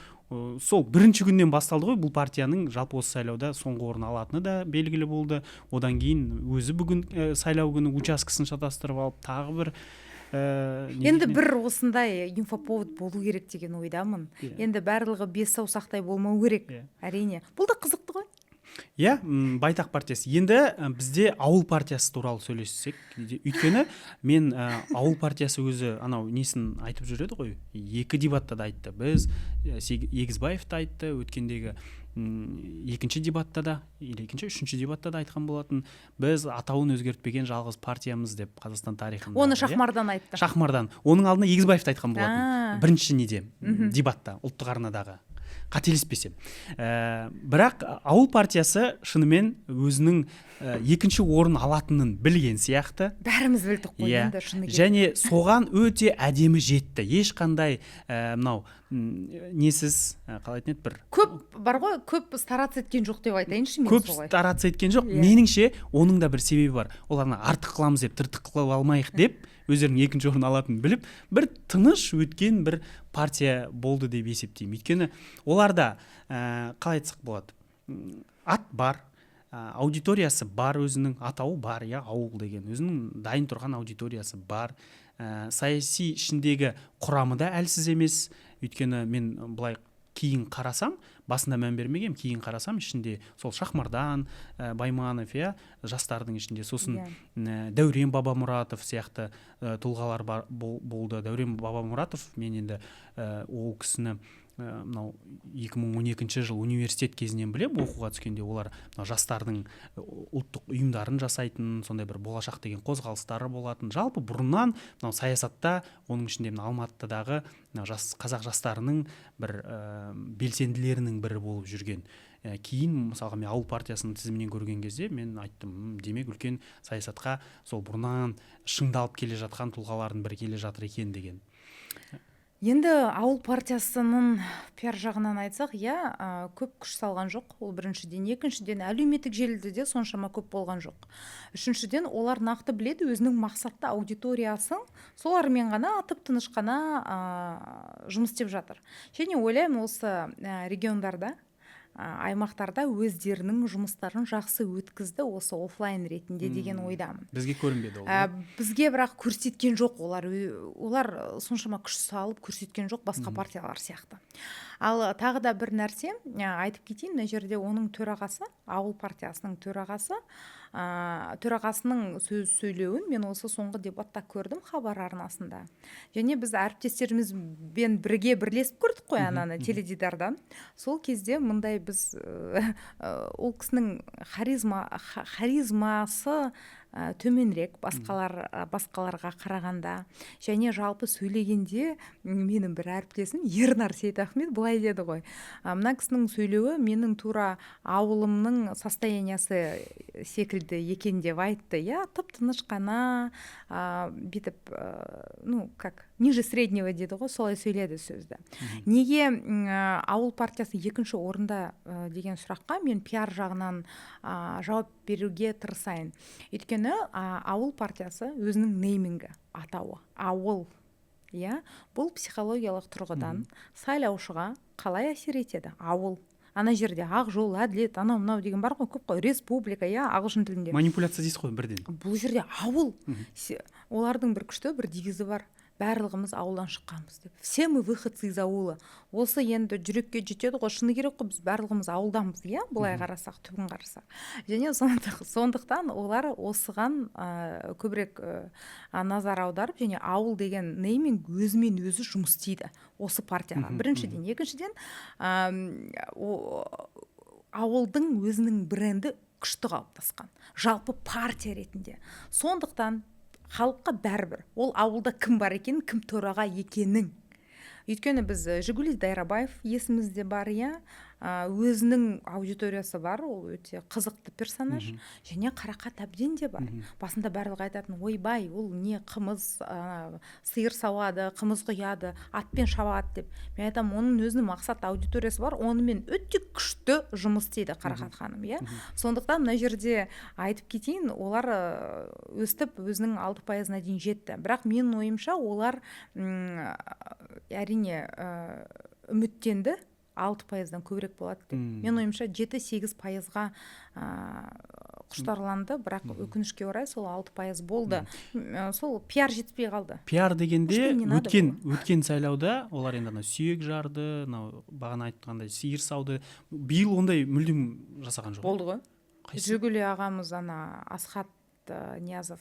сол бірінші күннен басталды ғой. Бұл партияның жалпы осы сайлауда соңғы орын алатыны да белгілі болды. Одан кейін өзі бүгін сайлау күні учаскесін шатастырып алып, тағы бір енді бір осындай инфоповод болу керек деген ойдамын. Енді барлығы бес саусақтай болмау керек. Әрине. Бұл да қызықты ғой. Байтақ партиясы. Енді бізде ауыл партиясы туралы сөйлессек, өйткені мен ауыл партиясы өзі несін айтып жүреді ғой. 2 дебатта да айтты. Біз Егізбаев та айтты, өткендегі екінші дебатта да, үшінші дебатта да айтқан болатын. Біз атауын өзгертпеген жалғыз партиямыз деп Қазақстан тарихында. Оны Шахмардан айтты. Шахмардан. Оның алдына Егізбаевты айтқан болатын. Бірінші неде, дебатта, ұлттық арнадағы. Қателеспесем. Бірақ ауыл партиясы шынымен өзінің екінші орын алатынын білген сияқты. Бәріміз білдік қой енді шыны. Және соған өте әдемі жетті. Ешқандай несіз, қалай айтын еді, бір көп бар ғой, көп стараться еткен жоқ деп айтайыншы мен. Көп стараться еткен жоқ. Меніңше оның да бір себебі бар. Оларны артық қыламыз деп, тыртық қылып алмайық деп, өздерінің екінші орын алатынын біліп, бір тыныш өткен бір партия болды деп есептеймін. Өйткені оларда қалай айтсақ болады, ат бар, аудиториясы бар, өзінің атауы бар, ауыл деген өзінің дайын тұрған аудиториясы бар. Саяси ішіндегі құрамы да әлсіз емес. Өйткені мен былай кейін қарасам, басында мән бермегем, кейін қарасам ішінде сол Шахмардан, Байманов, жастардың ішінде, сосын Дәурен Бабамұратов сияқты тұлғалар болды. Дәурен Бабамұратов, мен енді ол кісіні 2012 жыл университет кезінен білем, оқуға түскенде олар жастардың ұлттық ұйымдарын жасайтын, сондай бір болашақ деген қозғалыстары болатын. Жалпы бұрыннан саясатта, оның ішінде Алматыдағы қазақ жастарының бір белсенділерінің бірі болып жүрген. кейін мысалға мен ауыл партиясының тізімінен көрген кезде мен айттым, демек үлкен саясатқа сол бұрыннан шыңдалып келе жатқан тұлғалардың бірі келе жатыр екен деген. Енді ауыл партиясының пиар жағынан айтсақ, көп күш салған жоқ, ол біріншіден. Екіншіден, әлеуметтік желіде де соншама көп болған жоқ. Үшіншіден, олар нақты біледі өзінің мақсатты аудиториясын солармен ғана атып тыныш қана жұмыс істеп жатыр. Және ойлаймын, осы региондарда, аймақтарда өздерінің жұмыстарын жақсы өткізді осы офлайн ретінде деген ойдамын. Бізге көрінбеді ол. Бізге бірақ көрсеткен жоқ, олар соншама күш салып көрсеткен жоқ басқа партиялар сияқты. Ал тағы да бір нәрсе айтып кетейін, мына жерде оның төрағасы, ауыл партиясының төрағасының сөз сөйлеуін мен осы соңғы дебатта көрдім хабар арнасында. Және біз әріптестерімізбен бірге бірлесіп көрдік қой ананы теледидардан. Сол кезде мындай біз ол кісінің харизмасы төменірек басқаларға қарағанда. Және жалпы сөйлегенде менің бір әріптесім Ернар Сейтахмет былай деді ғой. Мына кісінің сөйлеуі менің тура ауылымның состояниясы секілді екен деп айтты. Тып-тыныш қана бүйтіп, ниже среднего деді ғой, солай сөйледі сөзді. Неге ауыл партиясы екінші орында деген сұраққа мен пиар жағынан жауап беруге тырысайын. Өйткені ауыл партиясы өзінің неймингі, атауы, ауыл. Бұл психологиялық тұрғыдан сайлаушыға қалай әсер етеді? Ауыл. Ана жерде ақ жол, әділет, анау-мынау деген бар ғой, көп қой, республика, ағылшын тілінде. Манипуляция дейсіз ғой бірден. Бұл жерде ауыл. Олардың бір күшті бір девизі бар. Барлығымыз ауылдан шыққанбыз деп. Все мы выходцы из аула. Осы енді жүрекке жетеді ғой, шыны керек қой, біз барлығымыз ауылданбыз, бұлай қарасақ, түбін қарасақ. Және сондықтан олар осыған көбірек назар аударып, және ауыл деген нейминг өзімен өзі жұмыс істейді осы партияға. Біріншіден, екіншіден, ауылдың өзінің бренді күшті қалыптасқан. Жалпы партия ретінде. Сондықтан халыққа бәрібір ол ауылда кім бар екен, кім төраға екенің. Өйткені біз Жигули Дайрабаев есімізде бар, өзінің аудиториясы бар, ол өте қызықты персонаж. Және Қарақат әбден де бар. Басында барлығы айтатын, ойбай, ол не қымыз, сиыр сауады, қымыз құяды, атпен шабады деп. Мен айтам, оның өзінің мақсат аудиториясы бар, онымен өте күшті жұмыс істейді Қарақат ханым. Сондықтан мына жерде айтып кетейін, олар өстіп өзінің 6%-на дейін жетті. Бірақ менің ойымша олар әрине үміттенді, 6%-дан көбірек болады деп. Мен ойымша 7-8%-ға құштарланды, бірақ өкінішке орай сол 6% болды. Сол пиар жетпей қалды. Пиар дегенде өткен сайлауда олар енді сүйек жарды, бағана айтқандай сиыр сауды, биыл ондай мүлдем жасаған жоқ. Болды ғой. Жигули ағамыз Асхат Ниязов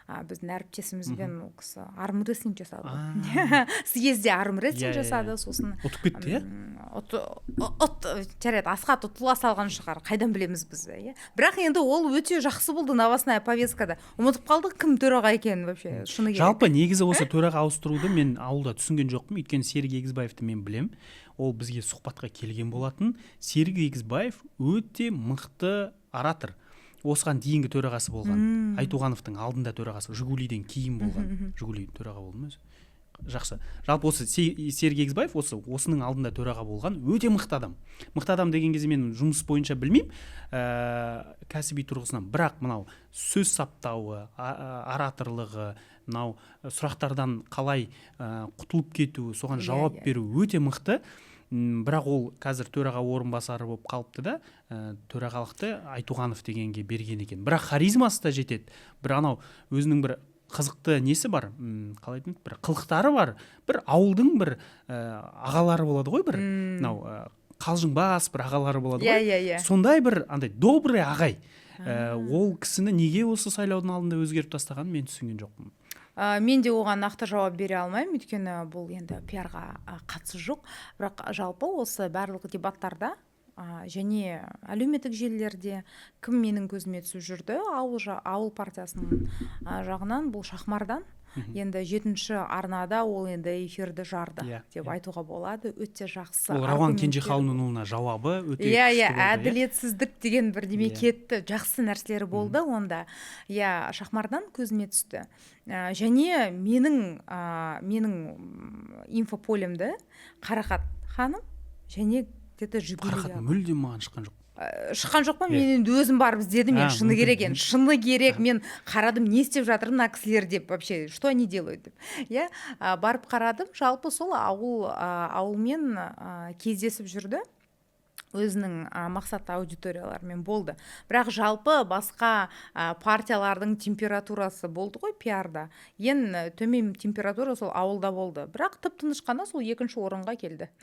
біздің әріптесімізбен ол кісі армрестлинг жасады. Съезде армрестлинг жасады, сосын ұтып кетті, жарайды, Асхат ұтыла салған шығар, қайдан білеміз біз. Бірақ енді ол өте жақсы болды новостная повесткада. Ұмытып қалдық кім төраға екенін вообще, шыны керек. Жалпы негізі осы төраға ауыстыруды мен ауылда түсінген жоқпын, өйткені Серік Егізбаевты мен білем. Ол бізге сұхбатқа келген болатын. Серік Егізбаев өте мықты оратор. Осыған дейінгі төрағасы болған. Айтуғановтың алдында төрағасы, Жигулиден кейін болған. Жигули төраға болды ма өзі? Жақсы. Жалпы осы Серік Егізбаев осының алдында төраға болған өте мықты адам. Мықты адам деген кезде мен жұмыс бойынша білмеймін, кәсіби тұрғысынан. Бірақ мынау сөз саптауы, ораторлығы, мынау сұрақтардан қалай құтылып кету, соған жауап беру өте мықты. Бірақ ол қазір төраға орынбасары болып қалыпты да, төрағалықты Айтуғанов дегенге берген екен. Бірақ харизмасы да жетеді. Бір анау өзінің бір қызықты несі бар, қалай айтайын, бір қылықтары бар, бір ауылдың бір ағалары болады ғой, бір қалжыңбас бір ағалары болады ғой. Сондай бір андай добрый ағай. Ол кісіні неге осы сайлаудың алдында өзгеріп тастаған мен түсінген жоқпын. Мен де оған нақты жауап бере алмаймын, өйткені бұл енді пиарға қатысы жоқ. Бірақ жалпы осы барлық дебаттарда және әлеуметтік желілерде кім менің көзіме түсіп жүрді, ауыл партиясының жағынан бұл Шахмардан. Енді 7-ші арнада ол енді эфирді жарды деп айтуға болады. Өте жақсы. Ол Рауан Кенжеханұлына жауабы өте күшті болды. Әділетсіздік деген бірдеме кетті. Жақсы нәрселері болды онда. Шахмардан көзіме түсті. Және менің инфополемді Қарақат ханым және где-то Қарақат мүлдем маған шыққан жоқ па? Мен енді өзім барып іздедім, мен шыны керек, мен қарадым, не істеп жатыр мына кісілер деп, вообще что они делают деп. Барып қарадым, жалпы сол ауылмен кездесіп жүрді. Өзінің мақсатты аудиторияларымен болды. Бірақ жалпы басқа партиялардың температурасы болды ғой пиарда. Ең төмен температура сол ауылда болды. Бірақ тып-тыныш қана сол 2-ші орынға келді.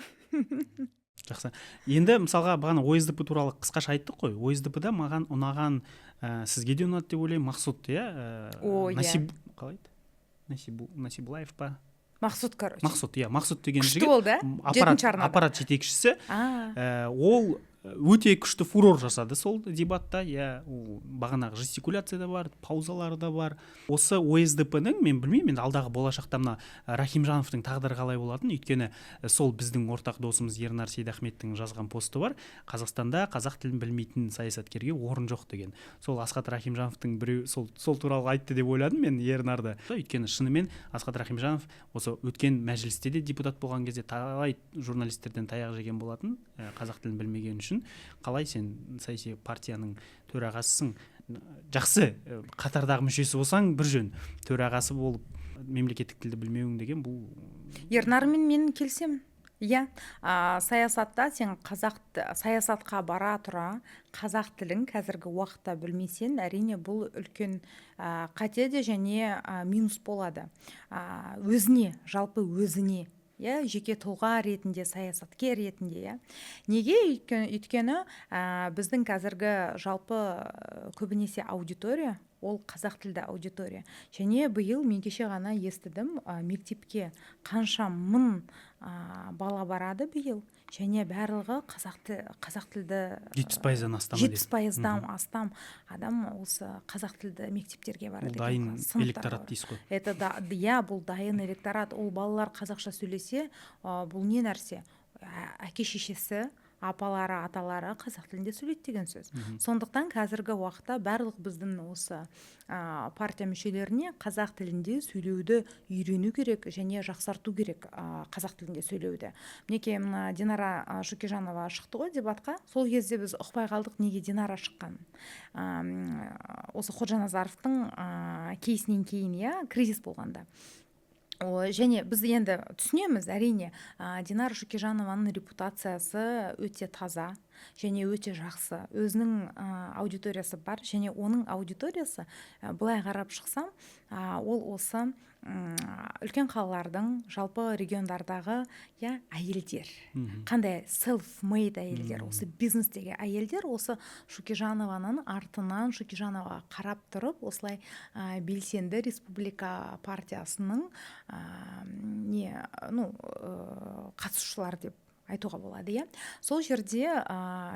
Жақсы. Енді мысалға бағана ОСДП туралы қысқаша айттық қой. ОСДП-да маған ұнаған, сізге де ұнады деп ойлаймын, Мақсұт, Насибулаев па? Мақсұт, короче. Мақсұт деген жігіт. Күшті болды, 7-ші арнада. Аппарат жетекшісі. Ол өте күшті фурор жасады сол дебатта. Бағанағы жестикуляция да бар, паузалары да бар. Осы ОСДП-ның, мен білмеймін, енді алдағы болашақта мына Рахимжановтың тағдыры қалай болатын, өйткені сол біздің ортақ досымыз Ернар Сейдахметтің жазған посты бар. Қазақстанда қазақ тілін білмейтін саясаткерге орын жоқ деген. Сол Асхат Рахимжановтың біреу сол туралы айтты деп ойладым мен Ернарды. Өйткені шынымен Асхат Рахимжанов осы өткен мәжілісте де депутат болған кезде талай журналистерден таяқ жеген болатын, қазақ тілін білмеген үшін. Қалай сен саяси партияның төрағасысың, жақсы қатардағы мүшесі болсаң бір жөн, төрағасы болып мемлекеттік тілді білмеуің деген бұл... Ернармен мен келсем. Саясатта сен саясатқа бара тұра қазақ тілін қазіргі уақытта білмесен, әрине бұл үлкен қате де және минус болады. Жалпы өзіне, жеке тұлға ретінде, саясаткер ретінде. Неге? Өйткені біздің қазіргі жалпы көбінесе аудитория, ол қазақ тілді аудитория. Және биыл мен кеше ғана естідім, мектепке қанша мың бала барады биыл. Және барлығы қазақ тілді 70%-дан астам. 70%-дан астам адам осы қазақ тілді мектептерге барады. Бұл дайын электорат дейсіз ғой. Бұл дайын электорат. Ол балалар қазақша сөйлесе, бұл не нәрсе? Әке шешесі, апалары, аталары қазақ тілінде сөйлейді деген сөз. Сондықтан қазіргі уақытта барлық біздің осы партия мүшелеріне қазақ тілінде сөйлеуді үйрену керек және жақсарту керек қазақ тілінде сөйлеуді. Мінекей Динара Шукежанова шықты ғой дебатқа. Сол кезде біз ұқпай қалдық неге Динара шыққан. Осы Ходжаназаровтың кейсінен кейін, кризис болғанда. Және біз енді түсінеміз, әрине, Динара Шукежанованың репутациясы өте таза және өте жақсы. Өзінің аудиториясы бар және оның аудиториясы, былай қарап шықсам, ол осы үлкен қалалардың, жалпы региондардағы әйелдер. Қандай self-made әйелдер, осы бизнестегі әйелдер, осы Шукежанованың артынан Шукежанова қарап тұрып, осылай белсенді республика партиясының қатысушылар деп айтуға болады. Сол жерде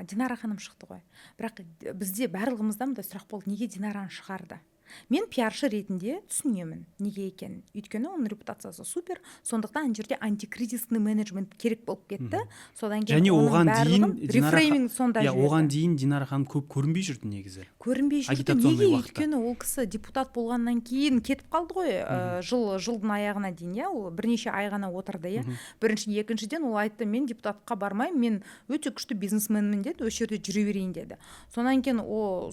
Динара ханым шықты ғой. Бірақ бізде барлығымызда мұндай сұрақ болды, неге Динараны шығарды? Мен пиаршы ретінде түсінемін неге екен. Өйткені оның репутациясы супер, сондықтан жерде антикризисный менеджмент керек болып кетті. Содан кейін оның барлығын рефрейминг сонда жүреді. Оған дейін Динара ханым көп көрінбей жүрді негізі. Көрінбей жүрді. Неге? Өйткені ол кісі депутат болғаннан кейін кетіп қалды ғой, жылдың аяғына дейін, ол бірнеше ай ғана отырды. Бірінші, екіншіден ол айтты, мен депутатқа бармаймын, мен өте күшті бизнесменмін деді, осы жерде жүре берейін деді. Сонан кейін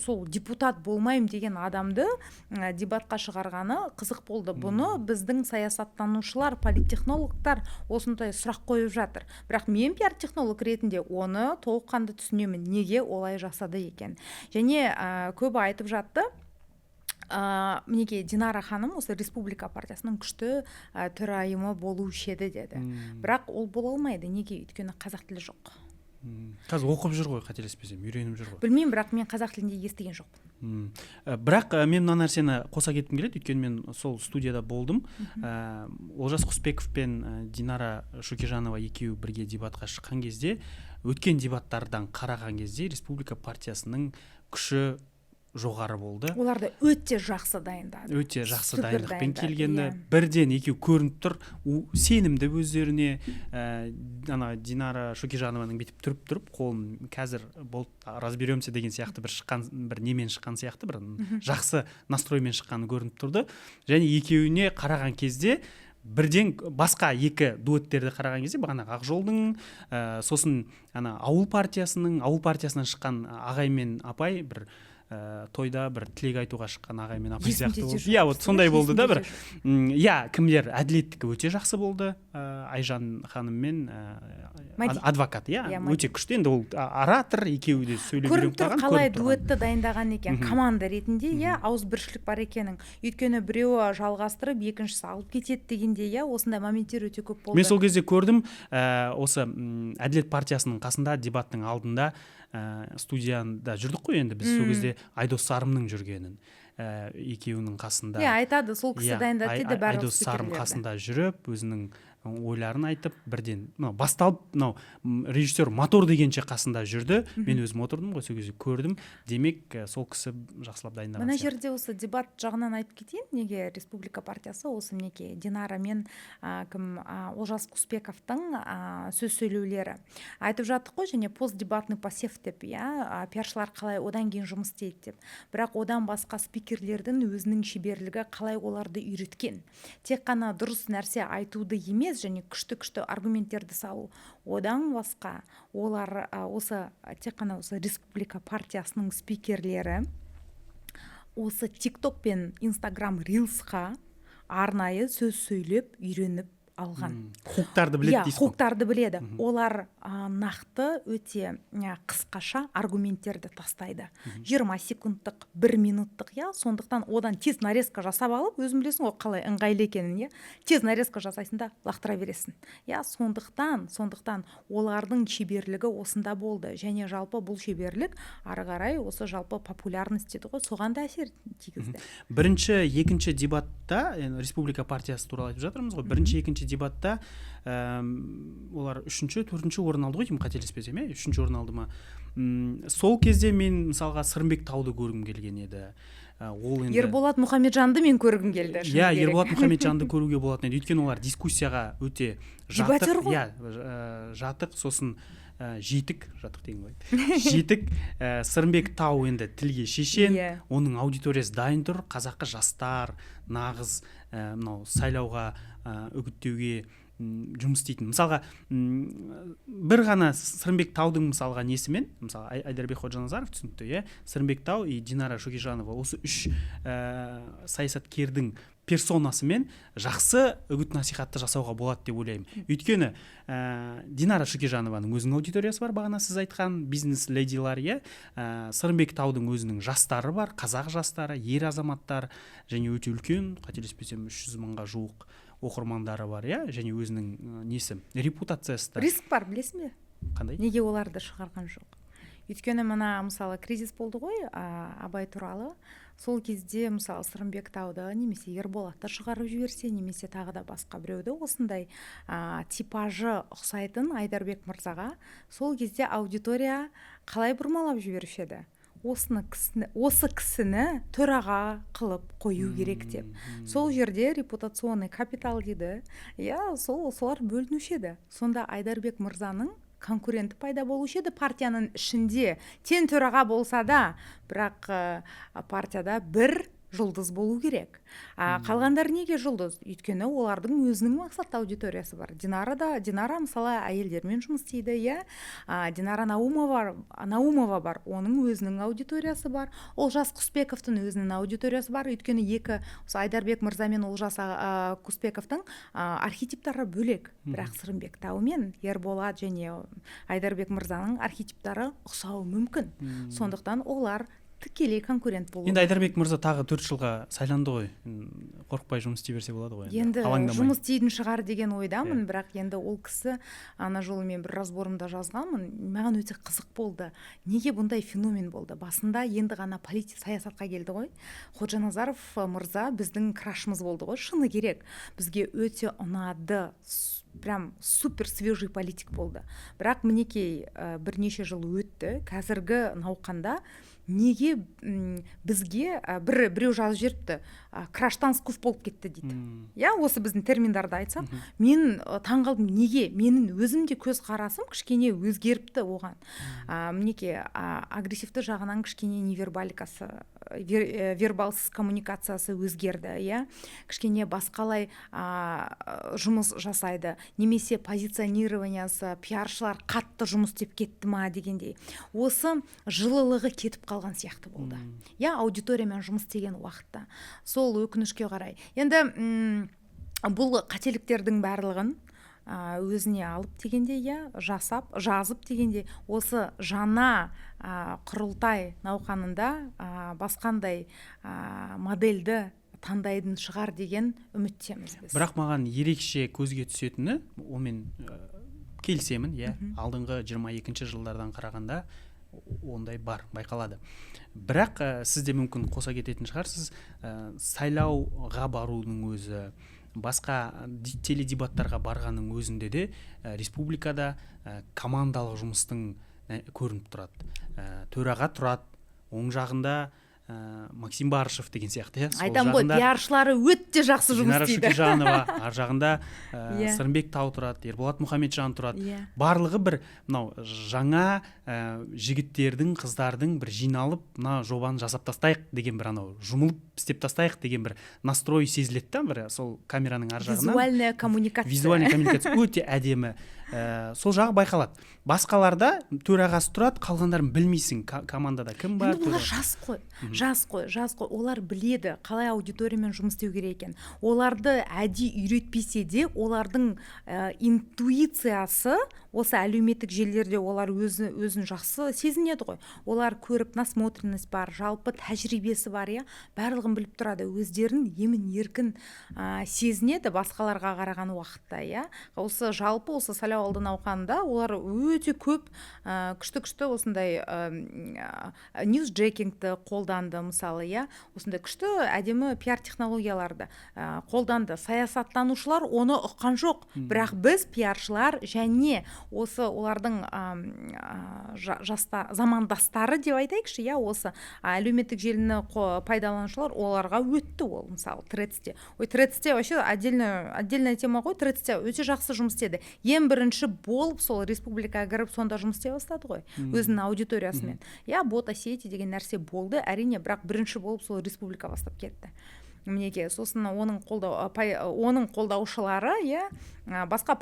сол депутат болмаймын деген адамды дебатқа шығарғаны қызық болды. Бұны біздің саясаттанушылар, политтехнологтар осындай сұрақ қойып жатыр. Бірақ мен пиар-технолог ретінде оны толыққанды түсінемін, неге олай жасады екен. Және көбі айтып жатты, мінекей Динара ханым осы республика партиясының күшті төрайымы болушы еді деді. Бірақ ол бола алмайды. Неге? Өйткені қазақ тілі жоқ. Қазір оқып жүр ғой, қателеспесем, үйреніп жүр ғой. Білмеймін, бірақ мен қазақ тілінде естіген жоқпын. Бірақ мен мына нәрсені қоса кеткім келеді, өйткені мен сол студияда болдым. Олжас Құсбеков пен Динара Шукежанова екеуі бірге дебатқа шыққан кезде өткен дебаттардан қараған кезде республика партиясының күші жоғары болды. Оларды өте жақсы дайындады. Өте жақсы Супер дайындықпен дайындады, келгені, иә. бірден екеу көрініп тұр, сенімді өздеріне. Ана Динара Шукижанованың бүйтіп тұрып қолын қазір болды, разберемся деген сияқты бір шыққан, бір немен шыққан сияқты, бір жақсы настроймен шыққаны көрініп тұрды. Және екеуіне қараған кезде бірден басқа екі дуэттерді қараған кезде бағанағы Ақжолдың, сосын ана ауыл партиясынан шыққан ағай мен апай бір тойда бір тілек айтуға шыққан ағай мен апай сияқты болды. Иә, вот сондай болды да бір. Иә, кімдер әділеттікі өте жақсы болды. Айжан ханым мен адвокат, иә, өте күшті. Енді ол оратор, екеуі де сөйлеп көрініп тұр қалай дуэтті дайындаған екен, команда ретінде, иә, ауызбіршілік бар екенін. Өйткені біреуі жалғастырып, екіншісі алып кетеді дегенде, иә, осындай моменттер өте көп болды. Мен сол кезде көрдім, осы Әділет партиясының қасында, дебаттың алдында студияда жүрдік қой енді біз, сол кезде Айдос Сарымның жүргенін, екеуінің қасында. Иә, айтады, сол кісі дайындады деді барлық Айдос Сарым қасында жүріп, өзінің ойларын айтып, бірден басталып, режиссер мотор дегенше қасында жүрді. Мен өзім отырдым ғой, сол кезде көрдім. Демек, сол кісі жақсылап дайындаған. Мына жерде осы дебат жағынан айтып кетейін, неге республика партиясы осы мінекей Динара мен Олжас Құсбековтың сөз сөйлеулері айтып жаттық қой, және постдебатный пассив деп, иә, пиаршылар қалай одан кейін жұмыс істейді деп. Бірақ одан басқа спикерлердің өзінің шеберлігі қалай оларды үйреткен. Тек қана дұрыс нәрсе айтуды емес, және күшті аргументтерді салу. Одан басқа олар осы тек қана осы республика партиясының спикерлері осы TikTok пен Instagram Reels'қа арнайы сөз сөйлеп үйреніп алған. Хуктарды біледі дейсіз. Хуктарды біледі. Олар нақты өте қысқаша аргументтерді тастайды. 20 секундтық, 1 минуттық, иә, сондықтан одан тез нарезка жасап алып, өзің білесің ғой қалай ыңғайлы екенін, иә. Тез нарезка жасайсың да лақтыра бересің. Иә, сондықтан олардың шеберлігі осында болды, және жалпы бұл шеберлік ары қарай осы жалпы популярность деді ғой, соған да әсер тигізді. Бірінші, екінші дебатта, республика партиясы туралы айтып жатырмыз ғой. Бірінші, екінші дебатта олар үшінші, төртінші орын алды ғой деймін, қателеспесем, үшінші орын алды ма. Сол кезде мен мысалға Сырымбек Тауды көргім келген еді. Ерболат Мұхамеджанды мен көргім келді. Иә, Ерболат Мұхамеджанды көруге болатын еді. Өйткені олар дискуссияға өте жатық, сосын жетік деген ғой. Жетік, Сырымбек Тау енді тілге шешен, оның аудиториясы дайын тұр, қазақы жастар, нағыз сайлауға үгіттеуге жұмыс істейтін. Мысалға, бір ғана Сырымбек Таудың мысалға несімен, мысалы Айдарбек Ходжаназаров түсінікті, Сырымбек Тау и Динара Шукижанова, осы үш саясаткердің персонасымен жақсы үгіт насихатты жасауға болады деп ойлаймын. Өйткені Динара Шукижанованың өзінің аудиториясы бар, бағана сіз айтқан бизнес-ледилар, Сырымбек Таудың өзінің жастары бар, қазақ жастары, ер азаматтар, және өте үлкен, қателеспесем 300 мыңға жуық оқырмандары бар, және өзінің несі, репутациясы да. Риск бар, білесің бе? Қандай? Неге оларды шығарған жоқ? Өйткені мына мысалы кризис болды ғой, Абай туралы. Сол кезде мысалы Сырымбек Тауды немесе Ерболатты шығарып жіберсе, немесе тағы да басқа біреуді осындай типажы ұқсайтын Айдарбек мырзаға, сол кезде аудитория қалай бұрмалап жіберуші еді? Осы кісіні төраға қылып қою керек деп. Сол жерде репутационный капитал дейді. Солар бөлінуші еді. Сонда Айдарбек мырзаның конкуренті пайда болушы еді партияның ішінде. Тең төраға болса да, бірақ партияда бір жұлдыз болу керек. Қалғандар неге жұлдыз? Өйткені олардың өзінің мақсатты аудиториясы бар. Динара мысалы әйелдермен жұмыс істейді, Динара Наумова бар, оның өзінің аудиториясы бар. Олжас Құсбековтың өзінің аудиториясы бар. Өйткені екі, Айдарбек мырза мен Олжас Құсбековтың архетиптары бөлек. Бірақ Сырымбек Тау мен Ерболат және Айдарбек мырзаның архетиптары ұқсауы мүмкін. Сондықтан олар тікелей конкурент болу. Енді Айдарбек мырза тағы 4 жылға сайланды ғой. Қорықпай жұмыс істей берсе болады ғой. Енді Алаңдамай. жұмыс істейтін шығар деген ойдамын, бірақ енді ол кісі ана жолы мен бір разборымда жазғанмын, маған өте қызық болды. Неге бұндай феномен болды? Басында енді ғана саясатқа келді ғой. Ходжаназаров мырза біздің крашымыз болды ғой, шыны керек. Бізге өте ұнады, прям супер свежий политик болды. Бірақ мінекей бірнеше жыл өтті, қазіргі науқанда неге бізге біреу жазып жіберіпті, краштан скуф болып кетті дейді. Я, осы біздің терминдарды айтсақ, мен таңғалдым, неге? Менің өзім де көз қарасым кішкене өзгеріпті оған. Мінекей агрессивті жағынан кішкене невербаликасы, вербалсыз коммуникациясы өзгерді, я. Кішкене басқалай жұмыс жасайды. Немесе позиционированиясы, пиаршылар қатты жұмыс істеп кетті ма дегендей. Осы жылылығы кетіп қалған сияқты болды. Я, аудиториямен жұмыс істеген уақытта. Сол өкінішке қарай. Енді бұл қателіктердің барлығын өзіне алып дегенде, жазып дегенде, осы жаңа құрылтай науқанында басқандай модельді таңдайтын шығар деген үміттеміз біз. Бірақ маған ерекше көзге түсетіні, онымен келісемін, алдыңғы 22-ші жылдардан қарағанда ондай бар, байқалады. Бірақ сізде мүмкін қоса кететін шығарсыз, сайлауға барудың өзі, басқа теледебаттарға барғанның өзінде де республикада командалық жұмыстың көрініп тұрады. Төраға тұрады, оң жағында Максим Барышев деген сияқты. Айтам ғой, пиаршылары өтте жақсы жұмыс істейді. Динара Шүкежанова, ар жағында Сырымбек Тау тұрады, Ерболат Мұхамеджан тұрады. Барлығы бір жаңа жігіттердің, қыздардың бір жиналып, мына жобаны жасап тастайық деген бір жұмылып істеп тастайық деген бір настрой сезіледі, бір сол камераның ар жағынан. Визуальная коммуникация өте әдемі. Сол жағы байқалады. Басқаларда төрағасы тұрады, қалғандарын білмейсің, командада кім бар. Олар жас қой. Олар біледі қалай аудиториямен жұмыс істеу керек екен. Оларды әдейі үйретпесе де, олардың интуициясы осы әлеуметтік желілерде олар өзін жақсы сезінеді ғой. Олар көріп, насмотренность бар, жалпы тәжірибесі бар, барлығын біліп тұрады, өздерін емін-еркін сезінеді басқаларға қараған уақытта, Осы жалпы осы сайлауалды науқанында олар өте көп күшті осындай ньюсджекингті қолданды, мысалы, осындай күшті әдемі пиар технологияларды қолданды. Саясаттанушылар оны ұққан жоқ, бірақ біз пиаршылар және осы олардың замандастары деп айтайықшы, осы әлеуметтік желіні пайдаланушылар оларға өтті ол, мысалы, Threadsте. Threadsте вообще отдельная тема ғой, Threadsте өте жақсы жұмыс істеді. Ең бірінші болып сол республикаға кіріп сонда жұмыс істей бастады ғой, өзінің аудиториясымен. Бота-сети деген нәрсе болды, әрине, бірақ бірінші болып сол республика бастап кетті. Мінеке, сосын оның қолдаушылары басқа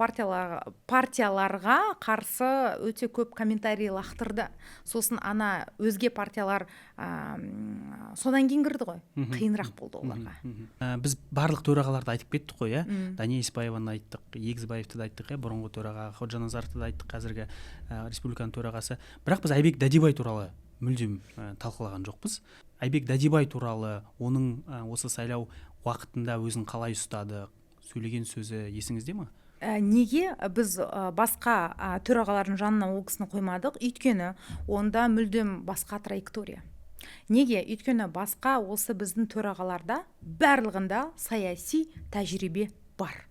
партияларға қарсы өте көп комментарий лақтырды. Сосын ана өзге партиялар содан кейін кірді ғой, қиынырақ болды оларға. Біз барлық төрағаларды айтып кеттік қой, Дания Еспаеваны айттық, Егізбаевты да айттық, бұрынғы төраға, Ходжаназаровты да айттық, қазіргі республиканың төрағасы. Бірақ біз Айбек Дадибай туралы мүлдем талқылаған жоқпыз. Айбек Дадибай туралы, оның осы сайлау уақытында өзін қалай ұстады, сөйлеген сөзі есіңізде ме? Неге біз басқа төрағалардың жанына ол кісіні қоймадық? Өйткені онда мүлдем басқа траектория. Неге? Өйткені басқа осы біздің төрағаларда барлығында саяси тәжірибе бар.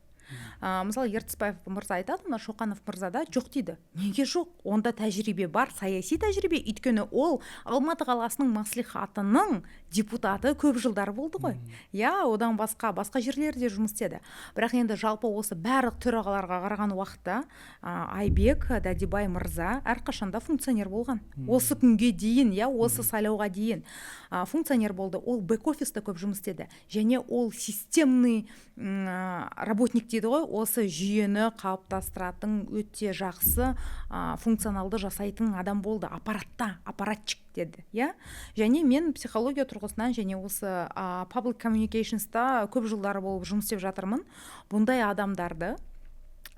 Мысалы, Ертісбаев мырза айтады, Шоқанов мырзада жоқ дейді. Неге жоқ? Онда тәжірибе бар, саяси тәжірибе. Өйткені ол Алматы қаласының мәслихатының депутаты көп жылдар болды ғой. Одан басқа жерлерде жұмыс істеді. Бірақ енді жалпы осы барлық төрағаларға қараған уақытта Айбек Дадибай мырза әрқашанда функционер болған. Осы күнге дейін, осы сайлауға дейін функционер болды. Ол бэк-офиста көп жұмыс істеді. Және ол системный работник дейді ғой, осы жүйені қалыптастыратын өте жақсы функционалды жасайтын адам болды. Аппаратчик деді. Және мен психология тұрғысынан және осы public communications'та көп жылдары болып жұмыс істеп жатырмын. Бұндай адамдарды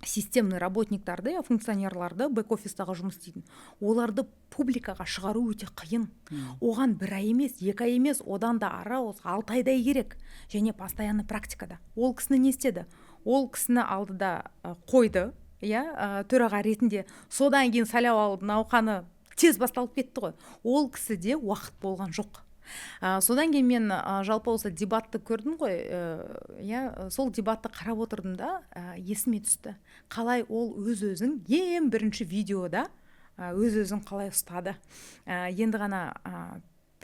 системный работниктарды, функционерларды, бэк-офистағы жұмыс істейтін, оларды публикаға шығару өте қиын. Оған 1 ай емес, 2 ай емес, одан да ары 6 айдай керек. Және постоянно практикада. Ол кісіні не істеді? Ол кісіні алдыда қойды, төраға ретінде. Содан кейін сайлауалды науқаны тез басталып кетті ғой. Ол кісіде уақыт болған жоқ. Содан кейін мен жалпы осы дебатты көрдім ғой, сол дебатты қарап отырдым да, есіме түсті. Қалай ол өз-өзін ең бірінші видеода өз-өзін қалай ұстады. Енді ғана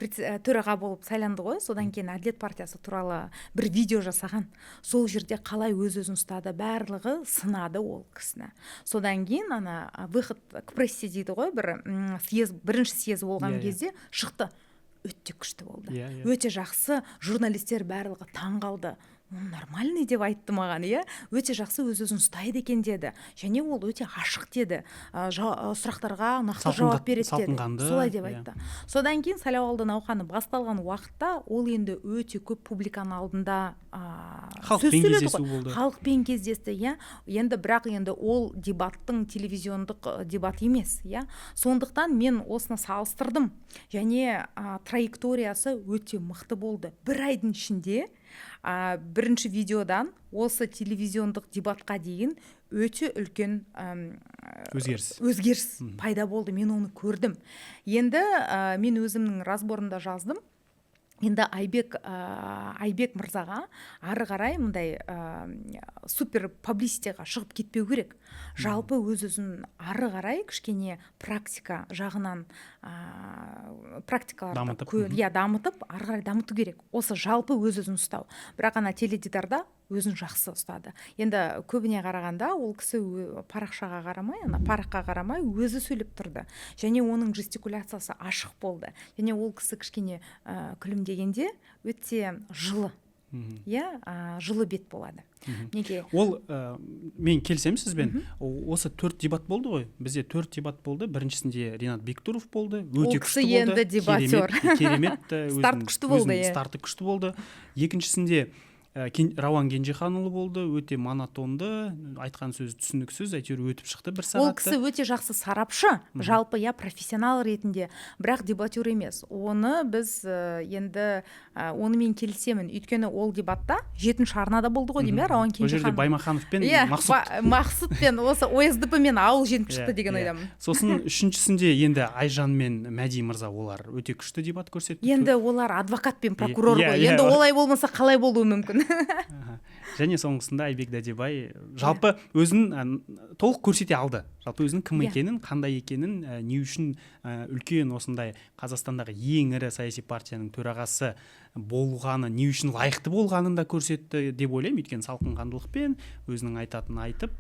төраға болып сайланды ғой, содан кейін Әділет партиясы туралы бір видео жасаған. Сол жерде қалай өз-өзін ұстады, барлығы сынады ол кісіні. Содан кейін выход к прессе дейді ғой, бірінші съезд болған кезде шықты. Өте күшті болды. Өте жақсы, журналистер барлығы таң қалды. Нормальный деп айтты маған, өте жақсы өз-өзін ұстайды екен деді. Және ол өте ашық деді. Сұрақтарға нақты жауап береді деді. Солай деп айтты. Содан кейін сайлауалды науқаны басталған уақытта ол енді өте көп публиканың алдында халықпен кездесті. Енді бірақ енді ол дебаттың телевизиондық дебат емес. Сондықтан мен осыны салыстырдым. Және траекториясы өте мықты болды. 1 айдың ішінде бірінші видеодан осы телевизиондық дебатқа дейін өте үлкен өзгеріс пайда болды. Мен оны көрдім. Енді мен өзімнің разборында жаздым. Енді Айбек мырзаға ары қарай мындай супер паблиситиға шығып кетпеу керек. Жалпы өз-өзін ары қарай кішкене практика жағынан практикаларды дамытып, ары қарай дамыту керек. Осы жалпы өз-өзін ұстау. Бірақ теледидарда өзін жақсы ұстады. Енді көбіне қарағанда ол кісі парақшаға қарамай өзі сөйлеп тұрды. Және оның жестикуляциясы ашық болды. Және ол кісі кішкене күлімдегенде өте жылы. Жылы бет болады. Неге? Ол мен келсем сізбен, осы 4 дебат болды ғой. Бізде 4 дебат болды. Біріншісінде Ринат Бектұров болды. Өте күшті болды. Ол кісі енді дебатер. Керемет. Старты күшті болды. Екіншісінде Рауан Кенжеханұлы болды, өте монотонды, айтқан сөз түсініксіз, әйтеуір өтіп шықты 1 сағатта. Ол кісі өте жақсы сарапшы, жалпы профессионал ретінде, бірақ дебатер емес. Оны біз енді онымен келісемін. Өйткені ол дебатта 7-ші арнада болды ғой деймін, Рауан Кенжехан. Ол жерде Баймаханов пен Мақсұт пен осы ОСДП мен ауыл жеңіп шықты деген ойдамын. Сосын үшіншісінде енді Айжан мен Мәди мырза, олар өте күшті дебат көрсетті. Енді олар адвокат пен прокурор ғой. Енді олай болмаса қалай болуы мүмкін? Және соңғысында Айбек Дәдебай жалпы өзін толық көрсете алды. Жалпы өзінің кім екенін, қандай екенін, не үшін үлкен осындай Қазақстандағы ең ірі саяси партияның төрағасы болғаны, не үшін лайықты болғанын да көрсетті деп ойлаймын. Өйткені салқынқандылықпен өзінің айтатынын айтып,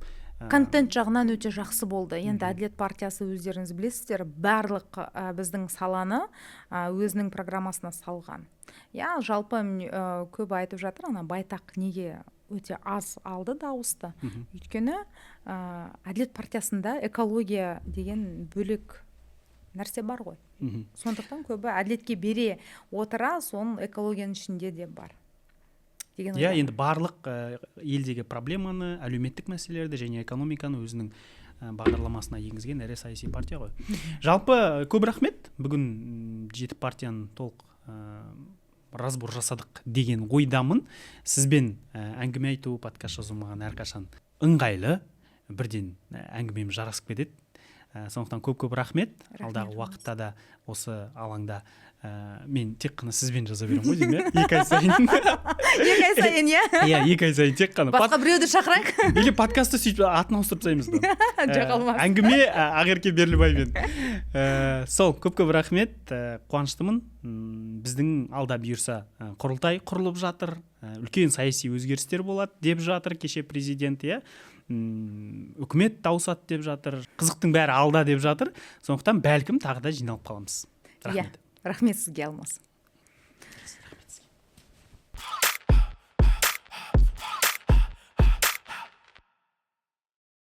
контент жағынан өте жақсы болды. Енді Әділет партиясы өздеріңіз білесіздер, барлық біздің саланы өзінің программасына салған. Жалпы көп айтып жатыр, Байтақ неге өте аз алды дауысты. Өйткені Әділет партиясында экология деген бөлек нәрсе бар ғой. Сондықтан көбі әділетке бере отыра, соның экологияның ішінде де бар. Енді барлық елдегі проблеманы, әлеуметтік мәселелерді және экономиканы өзінің бағдарламасына енгізген ірі саяси партия ғой. Жалпы көп рахмет. Бүгін 7 партияны толық разбор жасадық деген ойдамын. Сізбен әңгіме айту, подкаст жазу маған әрқашан ыңғайлы, бірден әңгімем жарасып кетеді. Сондықтан көп рахмет. Алдағы уақытта да осы алаңда мен тек қана сізбен жаза беремін ғой деймін, 2 ай сайын. 2 ай сайын, 2 ай сайын тек қана. Басқа біреуді шақырайық. Или подкастты сөйтіп атын ауыстырып тастаймыз ба? Жоқ, олмас. Әңгіме Ақерке Берлібаймен. Сол, көп рахмет. Қуаныштымын. Біздің алда бұйырса құрылтай құрылып жатыр. Үлкен саяси өзгерістер болады деп жатыр кеше президент, үкімет дауысады деп жатыр. Қызықтың бәрі алда деп жатыр. Сондықтан бәлкім тағы да жиналып қаламыз. Рахмет. Рахмет сізге, Алмас.